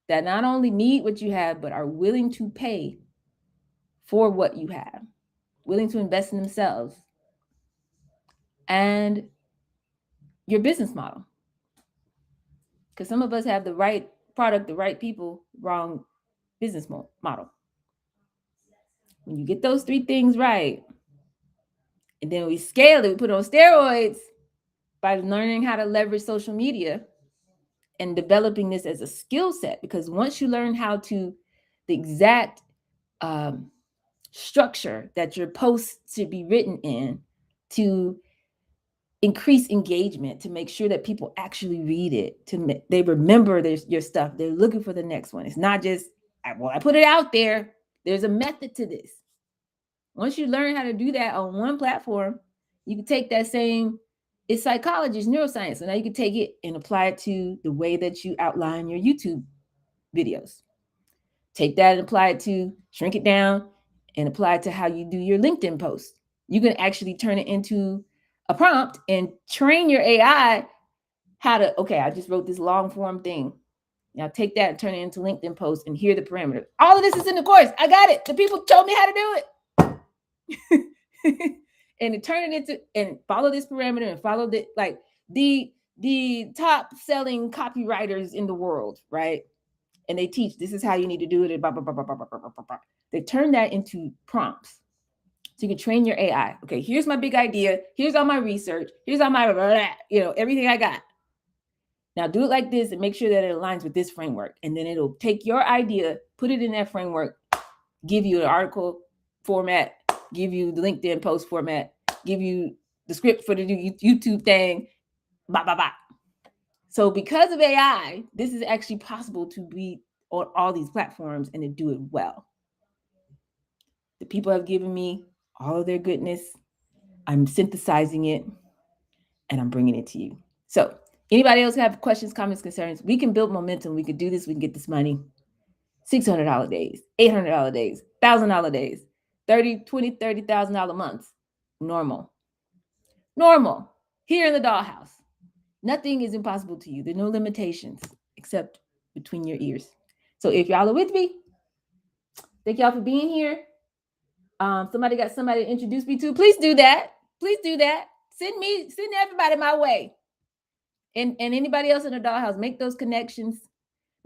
that not only need what you have, but are willing to pay for what you have, willing to invest in themselves and your business model? Because some of us have the right product, the right people, wrong business model. When you get those three things right, and then we scale it, we put it on steroids by learning how to leverage social media and developing this as a skill set. Because once you learn the exact structure that your posts should be written in to increase engagement, to make sure that people actually read it, they remember your stuff, they're looking for the next one. It's not just, I put it out there. There's a method to this. Once you learn how to do that on one platform, you can take that same, it's psychology, it's neuroscience. So now you can take it and apply it to the way that you outline your YouTube videos. Take that and apply it to, shrink it down and apply it to how you do your LinkedIn posts. You can actually turn it into a prompt and train your AI how to, okay, I just wrote this long form thing. Now take that and turn it into LinkedIn posts and here are the parameters. All of this is in the course. I got it. The people told me how to do it. And to turn it into, and follow this parameter and follow the top selling copywriters in the world, right? And they teach, this is how you need to do it. Blah, blah, blah, blah, blah, blah, blah, blah. They turn that into prompts. So you can train your AI. Okay, here's my big idea. Here's all my research. Here's all my, everything I got. Now do it like this and make sure that it aligns with this framework. And then it'll take your idea, put it in that framework, give you an article format, give you the LinkedIn post format, give you the script for the YouTube thing, blah, blah, blah. So because of AI, this is actually possible to be on all these platforms and to do it well. The people have given me all of their goodness. I'm synthesizing it, and I'm bringing it to you. So anybody else have questions, comments, concerns? We can build momentum. We can do this. We can get this money. $600 days, $800 days, $1,000 days, $30,000 months. Normal. Here in the dollhouse. Nothing is impossible to you. There's no limitations except between your ears. So if y'all are with me, thank y'all for being here. Somebody got somebody to introduce me to. Please do that. Send everybody my way. And anybody else in the dollhouse, make those connections.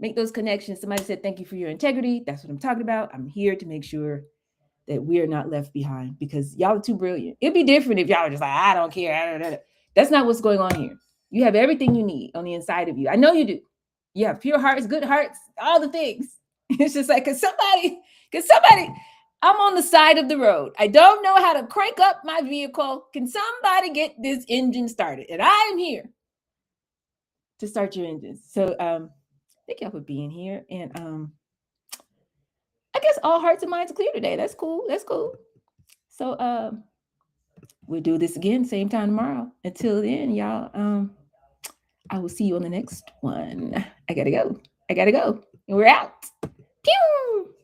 Somebody said, thank you for your integrity. That's what I'm talking about. I'm here to make sure that we're not left behind because y'all are too brilliant. It'd be different if y'all were just like, I don't care. That's not what's going on here. You have everything you need on the inside of you. I know you do. You have pure hearts, good hearts, all the things. It's just like, cause somebody, I'm on the side of the road. I don't know how to crank up my vehicle. Can somebody get this engine started? And I am here to start your engines. So thank y'all for being here. And I guess all hearts and minds are clear today. That's cool. So we'll do this again, same time tomorrow. Until then, y'all, I will see you on the next one. I gotta go. And we're out. Pew!